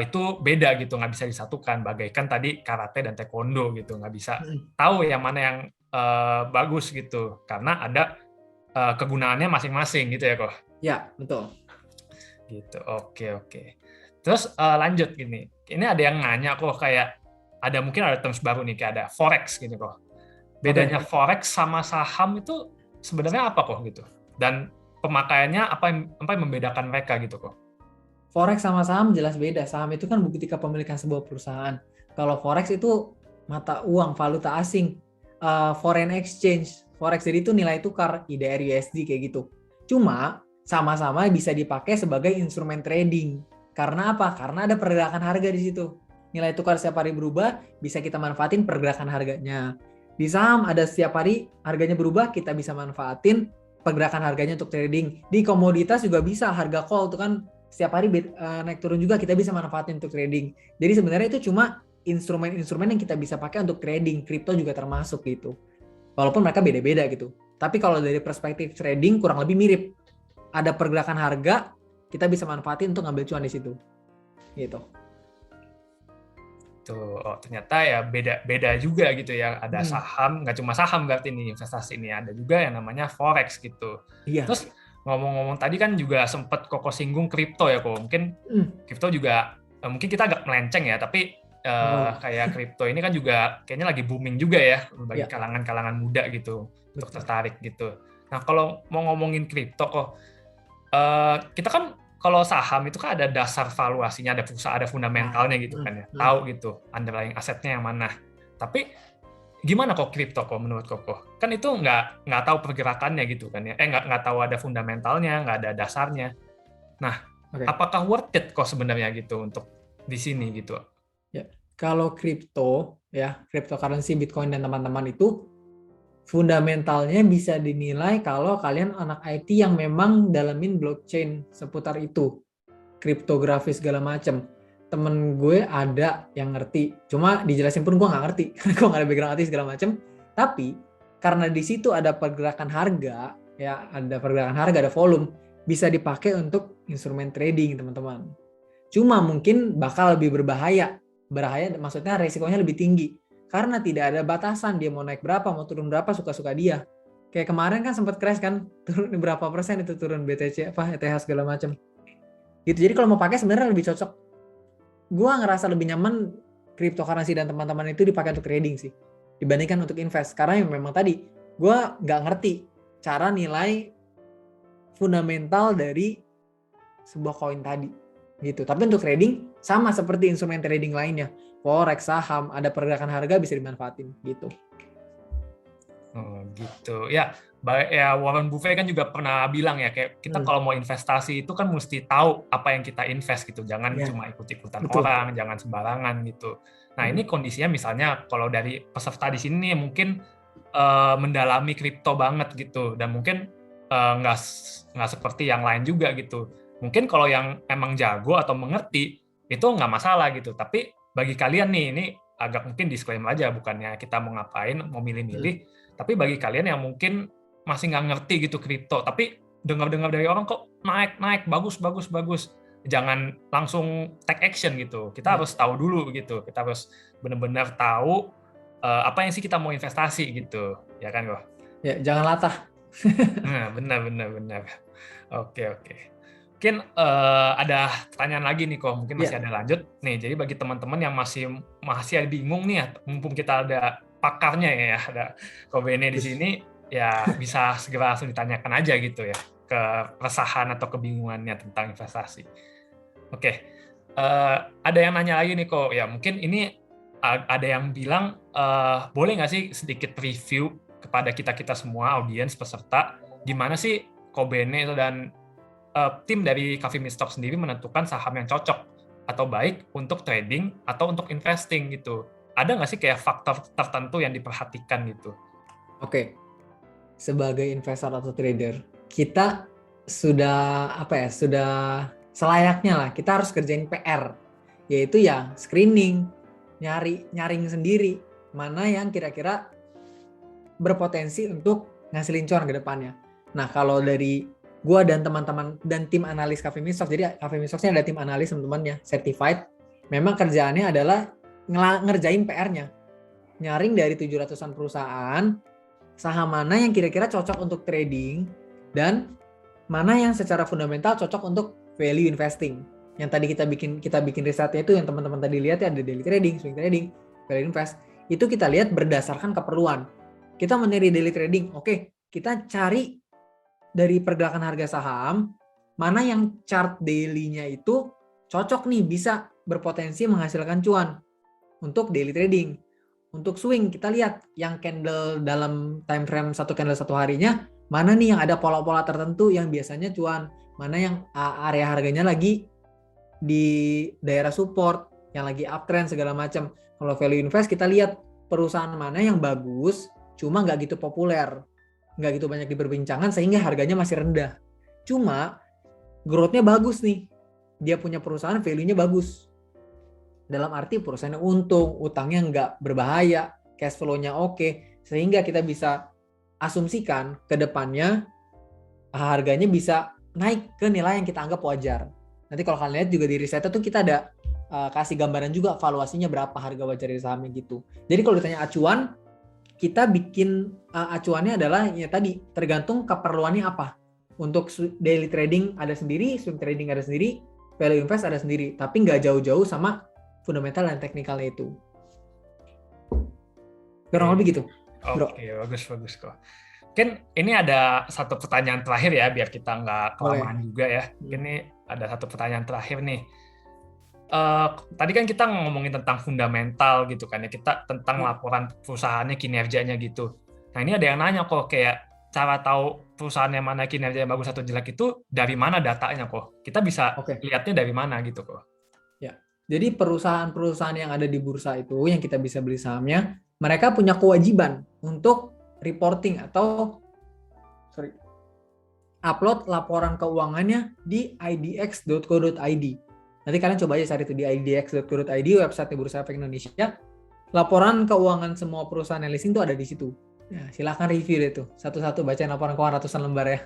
itu beda gitu, nggak bisa disatukan. Bagaikan tadi karate dan taekwondo gitu, nggak bisa tahu yang mana yang bagus gitu. Karena ada kegunaannya masing-masing gitu ya kok. Ya, betul. Gitu. Oke. Terus lanjut gini. Ini ada yang nanya kok kayak mungkin ada terms baru nih kayak ada forex gitu kok. Bedanya forex sama saham itu sebenarnya apa kok gitu? Dan pemakaiannya apa yang membedakan mereka gitu kok? Forex sama saham jelas beda. Saham itu kan bukti kepemilikan sebuah perusahaan. Kalau forex itu mata uang, valuta asing, foreign exchange. Forex jadi itu nilai tukar IDR USD kayak gitu. Cuma sama-sama bisa dipakai sebagai instrumen trading. Karena apa? Karena ada pergerakan harga di situ. Nilai tukar setiap hari berubah, bisa kita manfaatin pergerakan harganya. Di saham ada setiap hari harganya berubah, kita bisa manfaatin pergerakan harganya untuk trading. Di komoditas juga bisa, harga call itu kan setiap hari naik turun juga, kita bisa manfaatin untuk trading. Jadi sebenarnya itu cuma instrumen-instrumen yang kita bisa pakai untuk trading. Kripto juga termasuk gitu. Walaupun mereka beda-beda gitu. Tapi kalau dari perspektif trading kurang lebih mirip. Ada pergerakan harga, kita bisa manfaatin untuk ngambil cuan di situ. Gitu. Tuh, ternyata ya beda juga gitu ya. Ada saham, nggak cuma saham berarti ini investasi ini, ada juga yang namanya forex gitu. Iya. Terus ngomong-ngomong tadi kan juga sempat Koko singgung kripto ya kok. Mungkin kripto juga mungkin kita agak melenceng ya, tapi kayak kripto ini kan juga kayaknya lagi booming juga ya bagi kalangan-kalangan muda gitu untuk tertarik gitu. Nah, kalau mau ngomongin kripto kok kita kan kalau saham itu kan ada dasar valuasinya, ada perusahaan, ada fundamentalnya gitu kan ya, tahu gitu underlying asetnya yang mana. Tapi gimana kok kripto kok menurut Koko? Kan itu nggak tahu pergerakannya gitu kan ya, nggak tahu ada fundamentalnya, nggak ada dasarnya. Nah, apakah worth it kok sebenarnya gitu untuk di sini gitu? Ya, kalau kripto ya, cryptocurrency, Bitcoin dan teman-teman itu fundamentalnya bisa dinilai kalau kalian anak IT yang memang dalamin blockchain seputar itu, kriptografi segala macam. Temen gue ada yang ngerti, cuma dijelasin pun gue nggak ngerti, gue nggak ada background IT segala macam. Tapi karena di situ ada pergerakan harga, ya ada pergerakan harga, ada volume, bisa dipakai untuk instrumen trading teman-teman. Cuma mungkin bakal lebih berbahaya maksudnya resikonya lebih tinggi. Karena tidak ada batasan dia mau naik berapa, mau turun berapa, suka-suka dia. Kayak kemarin kan sempat crash kan, turun berapa persen itu turun BTC ETH segala macam. Gitu. Jadi kalau mau pakai sebenarnya lebih cocok. Gua ngerasa lebih nyaman cryptocurrency dan teman-teman itu dipakai untuk trading sih dibandingkan untuk invest. Karena memang tadi gua nggak ngerti cara nilai fundamental dari sebuah koin tadi. Gitu. Tapi untuk trading sama seperti instrumen trading lainnya. Forex, saham, ada pergerakan harga bisa dimanfaatin gitu. Oh, gitu. Ya Warren Buffett kan juga pernah bilang ya kayak kita kalau mau investasi itu kan mesti tahu apa yang kita invest gitu. Jangan cuma ikut-ikutan orang, jangan sembarangan gitu. Nah, ini kondisinya misalnya kalau dari peserta di sini mungkin mendalami kripto banget gitu dan mungkin nggak seperti yang lain juga gitu. Mungkin kalau yang emang jago atau mengerti itu nggak masalah gitu. Tapi bagi kalian nih, ini agak mungkin disclaimer aja, bukannya kita mau ngapain, mau milih-milih. Tapi bagi kalian yang mungkin masih nggak ngerti gitu kripto, tapi dengar-dengar dari orang kok naik, bagus. Jangan langsung take action gitu. Kita harus tahu dulu gitu. Kita harus benar-benar tahu apa yang sih kita mau investasi gitu. Ya kan, kok? Ya, jangan latah. Nah, benar. Oke. Mungkin ada pertanyaan lagi nih kok, mungkin masih ada lanjut. Nih, jadi bagi teman-teman yang masih bingung nih ya, mumpung kita ada pakarnya ya, ada Ko Bene di sini, ya bisa segera langsung ditanyakan aja gitu ya, keresahan atau kebingungannya tentang investasi. Oke, Ada yang nanya lagi nih kok, ya mungkin ini ada yang bilang boleh nggak sih sedikit review kepada kita semua audiens peserta, gimana sih Kobene dan tim dari Coffee Meets Talks sendiri menentukan saham yang cocok atau baik untuk trading atau untuk investing gitu. Ada nggak sih kayak faktor tertentu yang diperhatikan gitu? Oke, sebagai investor atau trader, kita sudah selayaknya lah kita harus kerjain PR, yaitu ya screening, nyaring sendiri mana yang kira-kira berpotensi untuk ngasilin cuan ke depannya. Nah, kalau dari gua dan teman-teman dan tim analis Coffee Meets Talks, jadi Coffee Meets Talks-nya ada tim analis teman-teman ya, certified. Memang kerjaannya adalah ngerjain PR-nya. Nyaring dari 700-an perusahaan, saham mana yang kira-kira cocok untuk trading dan mana yang secara fundamental cocok untuk value investing. Yang tadi kita bikin risetnya itu yang teman-teman tadi lihat ya, ada daily trading, swing trading, value invest. Itu kita lihat berdasarkan keperluan. Kita mencari daily trading, oke, kita cari dari pergerakan harga saham, mana yang chart daily-nya itu cocok nih, bisa berpotensi menghasilkan cuan untuk daily trading. Untuk swing, kita lihat yang candle dalam time frame satu candle satu harinya, mana nih yang ada pola-pola tertentu yang biasanya cuan, mana yang area harganya lagi di daerah support, yang lagi uptrend segala macam. Kalau value invest, kita lihat perusahaan mana yang bagus, cuma nggak gitu populer, nggak gitu banyak diperbincangan sehingga harganya masih rendah. Cuma growth-nya bagus nih, dia punya perusahaan value-nya bagus. Dalam arti perusahaannya untung, utangnya nggak berbahaya, cash flow-nya oke, sehingga kita bisa asumsikan ke depannya harganya bisa naik ke nilai yang kita anggap wajar. Nanti kalau kalian lihat juga di risetnya tuh kita ada kasih gambaran juga valuasinya berapa harga wajar dari sahamnya gitu. Jadi kalau ditanya acuan, kita bikin acuannya adalah ya tadi tergantung keperluannya apa. Untuk daily trading ada sendiri, swing trading ada sendiri, value invest ada sendiri, tapi nggak jauh-jauh sama fundamental dan teknikalnya itu. Kurang lebih gitu. Oke, bagus kok. Mungkin ini ada satu pertanyaan terakhir ya, biar kita nggak kelamaan juga ya. Ini ada satu pertanyaan terakhir nih. Tadi kan kita ngomongin tentang fundamental gitu kan ya, kita tentang laporan perusahaannya, kinerjanya gitu. Nah ini ada yang nanya kok, kayak cara tahu perusahaannya mana kinerjanya bagus atau jelek itu dari mana datanya kok? Kita bisa lihatnya dari mana gitu kok? Ya, jadi perusahaan-perusahaan yang ada di bursa itu yang kita bisa beli sahamnya, mereka punya kewajiban untuk reporting atau upload laporan keuangannya di idx.co.id. Nanti kalian coba aja cari itu di idx.co.id, website Bursa Efek Indonesia. Laporan keuangan semua perusahaan yang listing itu ada di situ. Ya, silahkan review deh tuh. Satu-satu bacain laporan keuangan ratusan lembar ya.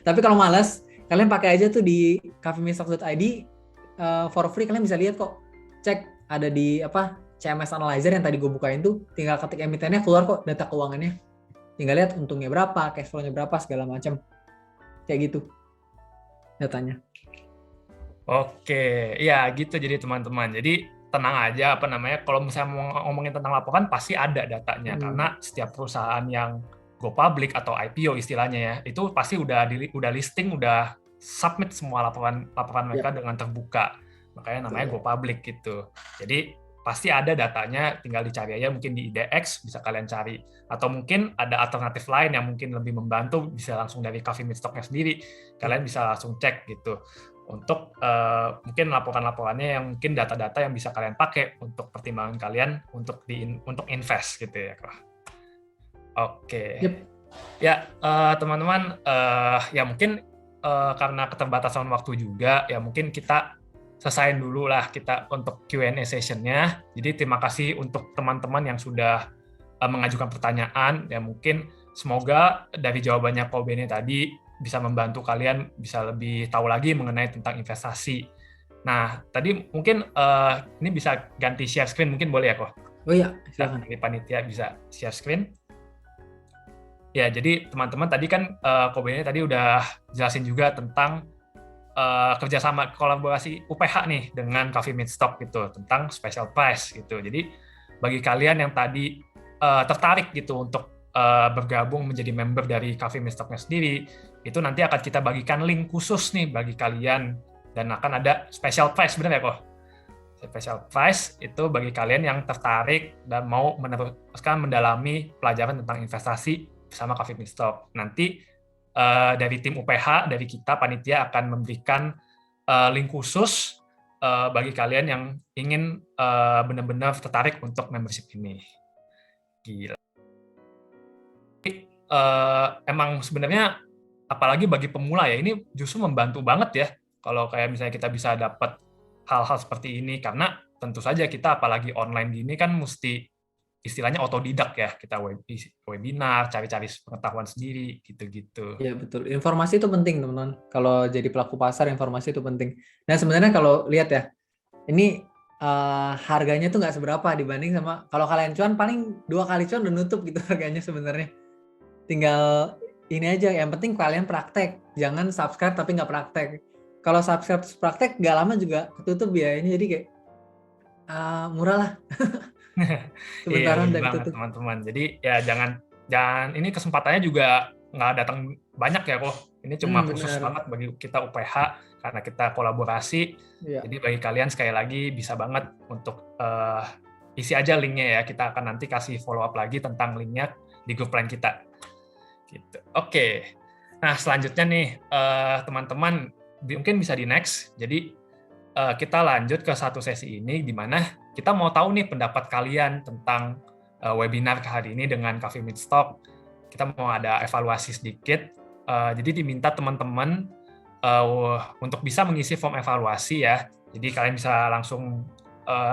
Tapi kalau malas, kalian pakai aja tuh di coffeemeetstocks.id for free, kalian bisa lihat kok. Cek ada di CMS Analyzer yang tadi gue bukain tuh, tinggal ketik emitennya, keluar kok data keuangannya. Tinggal lihat untungnya berapa, cash flow-nya berapa, segala macam. Kayak gitu datanya. Oke, ya gitu jadi teman-teman. Jadi tenang aja, kalau misalnya mau ngomongin tentang laporan pasti ada datanya, karena setiap perusahaan yang go public atau IPO istilahnya ya, itu pasti udah listing, udah submit semua laporan mereka dengan terbuka. Makanya namanya go public gitu. Jadi pasti ada datanya, tinggal dicari aja mungkin di IDX bisa kalian cari, atau mungkin ada alternatif lain yang mungkin lebih membantu, bisa langsung dari Coffee Meets Talks-nya sendiri, kalian bisa langsung cek gitu untuk mungkin laporan-laporannya yang mungkin data-data yang bisa kalian pakai untuk pertimbangan kalian untuk invest gitu ya kok. Oke. Ya teman-teman, ya mungkin karena keterbatasan waktu juga ya mungkin kita selesaiin dulu lah kita untuk Q&A session-nya. Jadi terima kasih untuk teman-teman yang sudah mengajukan pertanyaan. Ya mungkin semoga dari jawabannya Ko Bene tadi bisa membantu kalian bisa lebih tahu lagi mengenai tentang investasi. Nah, tadi mungkin ini bisa ganti share screen, mungkin boleh ya Ko? Oh iya, silakan. Dari panitia bisa share screen. Ya, jadi teman-teman tadi kan Ko Bene tadi udah jelasin juga tentang kerjasama kolaborasi UPH nih dengan Coffee Meets Talks gitu tentang special price gitu. Jadi bagi kalian yang tadi tertarik gitu untuk bergabung menjadi member dari Coffee Meets Talks-nya sendiri, itu nanti akan kita bagikan link khusus nih bagi kalian dan akan ada special prize, benar ya kok? Special prize itu bagi kalian yang tertarik dan mau meneruskan mendalami pelajaran tentang investasi bersama Coffee Beanstalk. Nanti dari tim UPH, dari kita panitia akan memberikan link khusus bagi kalian yang ingin benar-benar tertarik untuk membership ini. Gila. Emang sebenarnya apalagi bagi pemula ya, ini justru membantu banget ya kalau kayak misalnya kita bisa dapat hal-hal seperti ini, karena tentu saja kita apalagi online gini kan mesti istilahnya otodidak ya, kita webinar, cari-cari pengetahuan sendiri gitu-gitu. Iya betul, informasi itu penting teman-teman. Kalau jadi pelaku pasar, informasi itu penting. Nah sebenarnya kalau lihat ya, ini harganya tuh nggak seberapa dibanding sama kalau kalian cuan paling 2 kali cuan udah nutup gitu harganya sebenarnya. Tinggal ini aja, yang penting kalian praktek, jangan subscribe tapi nggak praktek. Kalau subscribe terus praktek nggak lama juga ketutup biayanya, jadi kayak murah lah. Iya, Sebentaran benar udah banget ketutup. teman-teman. Jadi ya jangan ini kesempatannya juga nggak datang banyak ya kok. Ini cuma khusus Bener. banget bagi kita UPH karena kita kolaborasi. Iya. Jadi bagi kalian sekali lagi bisa banget untuk isi aja linknya ya. Kita akan nanti kasih follow up lagi tentang linknya di grup lain kita. Gitu. Oke. Nah selanjutnya nih teman-teman mungkin bisa di next. Jadi kita lanjut ke satu sesi ini di mana kita mau tahu nih pendapat kalian tentang webinar hari ini dengan Coffee Beanstalk. Kita mau ada evaluasi sedikit. Jadi diminta teman-teman untuk bisa mengisi form evaluasi ya. Jadi kalian bisa langsung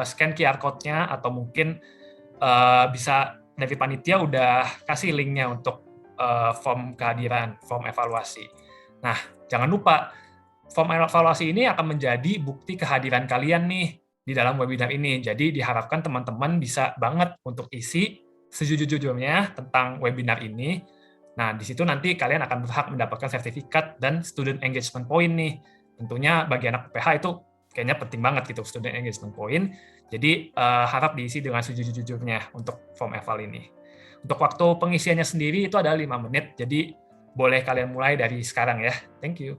scan QR code-nya atau mungkin bisa dari panitia udah kasih linknya untuk form kehadiran, form evaluasi. Nah, jangan lupa form evaluasi ini akan menjadi bukti kehadiran kalian nih di dalam webinar ini. Jadi diharapkan teman-teman bisa banget untuk isi sejujur-jujurnya tentang webinar ini. Nah, di situ nanti kalian akan berhak mendapatkan sertifikat dan student engagement point nih. Tentunya bagi anak UPH itu kayaknya penting banget gitu, student engagement point. Jadi harap diisi dengan sejujur-jujurnya untuk form eval ini. Untuk waktu pengisiannya sendiri itu adalah 5 menit, jadi boleh kalian mulai dari sekarang ya. Thank you.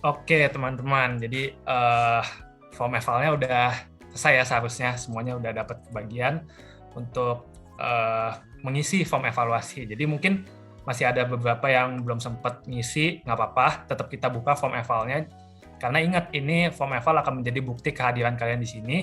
Oke teman-teman, jadi form evalnya udah selesai ya seharusnya, semuanya udah dapat kebagian untuk mengisi form evaluasi. Jadi mungkin masih ada beberapa yang belum sempat ngisi, nggak apa-apa, tetap kita buka form evalnya. Karena ingat, ini form eval akan menjadi bukti kehadiran kalian di sini,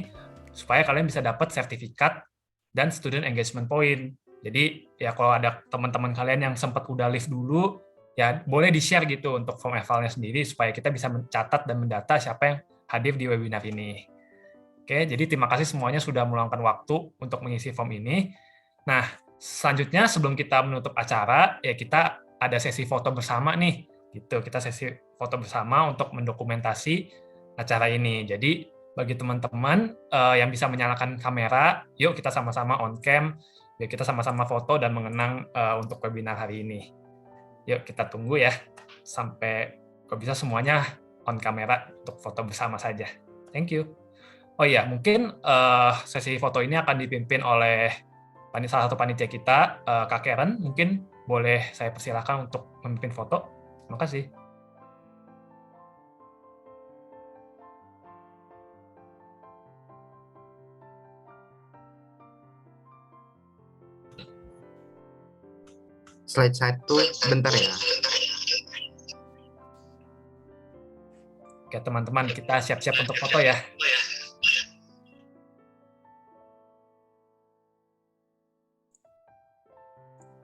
supaya kalian bisa dapat sertifikat dan student engagement point. Jadi ya kalau ada teman-teman kalian yang sempat udah leave dulu, ya boleh di-share gitu untuk form evalnya sendiri supaya kita bisa mencatat dan mendata siapa yang hadir di webinar ini. Oke, jadi terima kasih semuanya sudah meluangkan waktu untuk mengisi form ini. Nah, selanjutnya sebelum kita menutup acara, ya kita ada sesi foto bersama nih. Gitu, kita sesi foto bersama untuk mendokumentasi acara ini. Jadi bagi teman-teman yang bisa menyalakan kamera, yuk kita sama-sama on cam, yuk kita sama-sama foto dan mengenang untuk webinar hari ini. Yuk kita tunggu ya, sampai kalau bisa semuanya on kamera untuk foto bersama saja. Thank you. Oh iya, mungkin sesi foto ini akan dipimpin oleh salah satu panitia kita, Kak Karen. Mungkin boleh saya persilakan untuk memimpin foto. Terima kasih. Slide 1, bentar ya. Oke teman-teman, kita siap-siap untuk foto ya.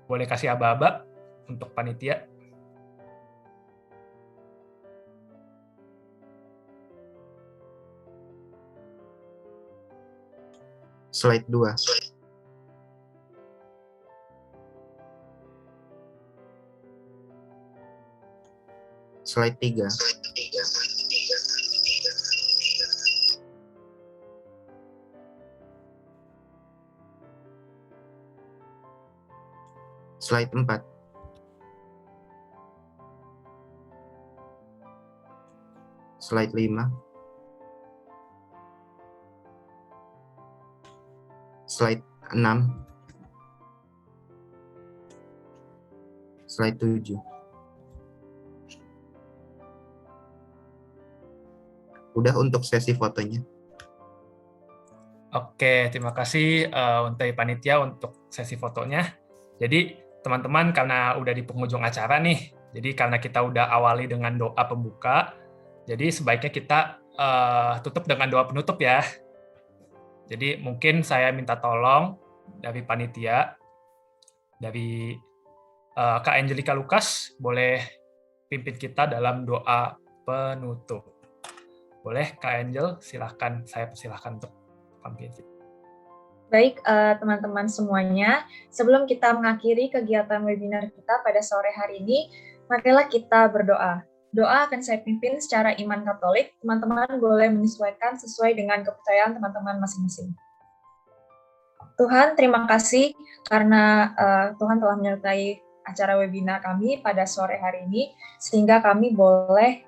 Boleh kasih aba-aba untuk panitia. Slide 2. Slide 3. Slide 4. Slide 5. Slide 6. Slide 7. Udah untuk sesi fotonya. Oke, terima kasih untuk panitia untuk sesi fotonya. Jadi teman-teman, karena udah di penghujung acara nih, jadi karena kita udah awali dengan doa pembuka, jadi sebaiknya kita tutup dengan doa penutup ya. Jadi mungkin saya minta tolong dari panitia, dari Kak Angelika Lukas, boleh pimpin kita dalam doa penutup. Boleh Kak Angel, silahkan, saya persilahkan untuk pimpin. Baik, teman-teman semuanya, sebelum kita mengakhiri kegiatan webinar kita pada sore hari ini, marilah kita berdoa. Doa akan saya pimpin secara iman Katolik, teman-teman boleh menyesuaikan sesuai dengan kepercayaan teman-teman masing-masing. Tuhan, terima kasih karena Tuhan telah menyertai acara webinar kami pada sore hari ini, sehingga kami boleh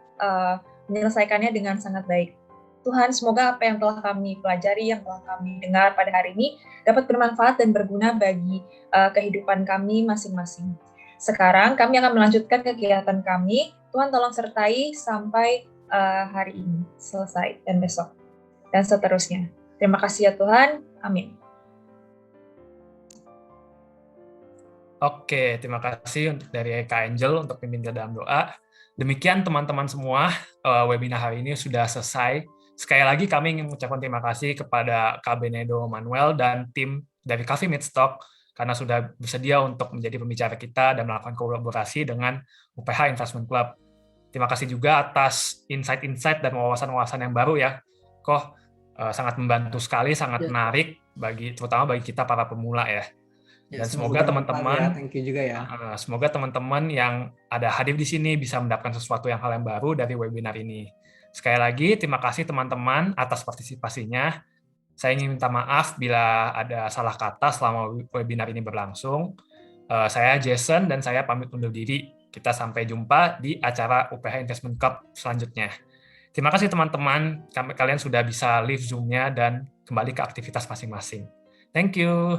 menyelesaikannya dengan sangat baik. Tuhan, semoga apa yang telah kami pelajari, yang telah kami dengar pada hari ini, dapat bermanfaat dan berguna bagi kehidupan kami masing-masing. Sekarang kami akan melanjutkan kegiatan kami. Tuhan tolong sertai sampai hari ini selesai dan besok dan seterusnya. Terima kasih ya Tuhan. Amin. Oke, terima kasih untuk dari Kak Angel untuk pimpin dalam doa. Demikian teman-teman semua, webinar hari ini sudah selesai. Sekali lagi kami ingin mengucapkan terima kasih kepada Kak Benedo Manuel dan tim dari Coffee Meets Talk karena sudah bersedia untuk menjadi pembicara kita dan melakukan kolaborasi dengan UPH Investment Club. Terima kasih juga atas insight-insight dan wawasan-wawasan yang baru ya. Sangat membantu sekali, sangat menarik terutama bagi kita para pemula ya. Dan semoga teman-teman, thank you juga ya. Semoga teman-teman yang ada hadir di sini bisa mendapatkan sesuatu yang hal yang baru dari webinar ini. Sekali lagi, terima kasih teman-teman atas partisipasinya. Saya ingin minta maaf bila ada salah kata selama webinar ini berlangsung. Saya Jason dan saya pamit undur diri. Kita sampai jumpa di acara UPH Investment Cup selanjutnya. Terima kasih teman-teman. Kalian sudah bisa leave Zoom-nya dan kembali ke aktivitas masing-masing. Thank you.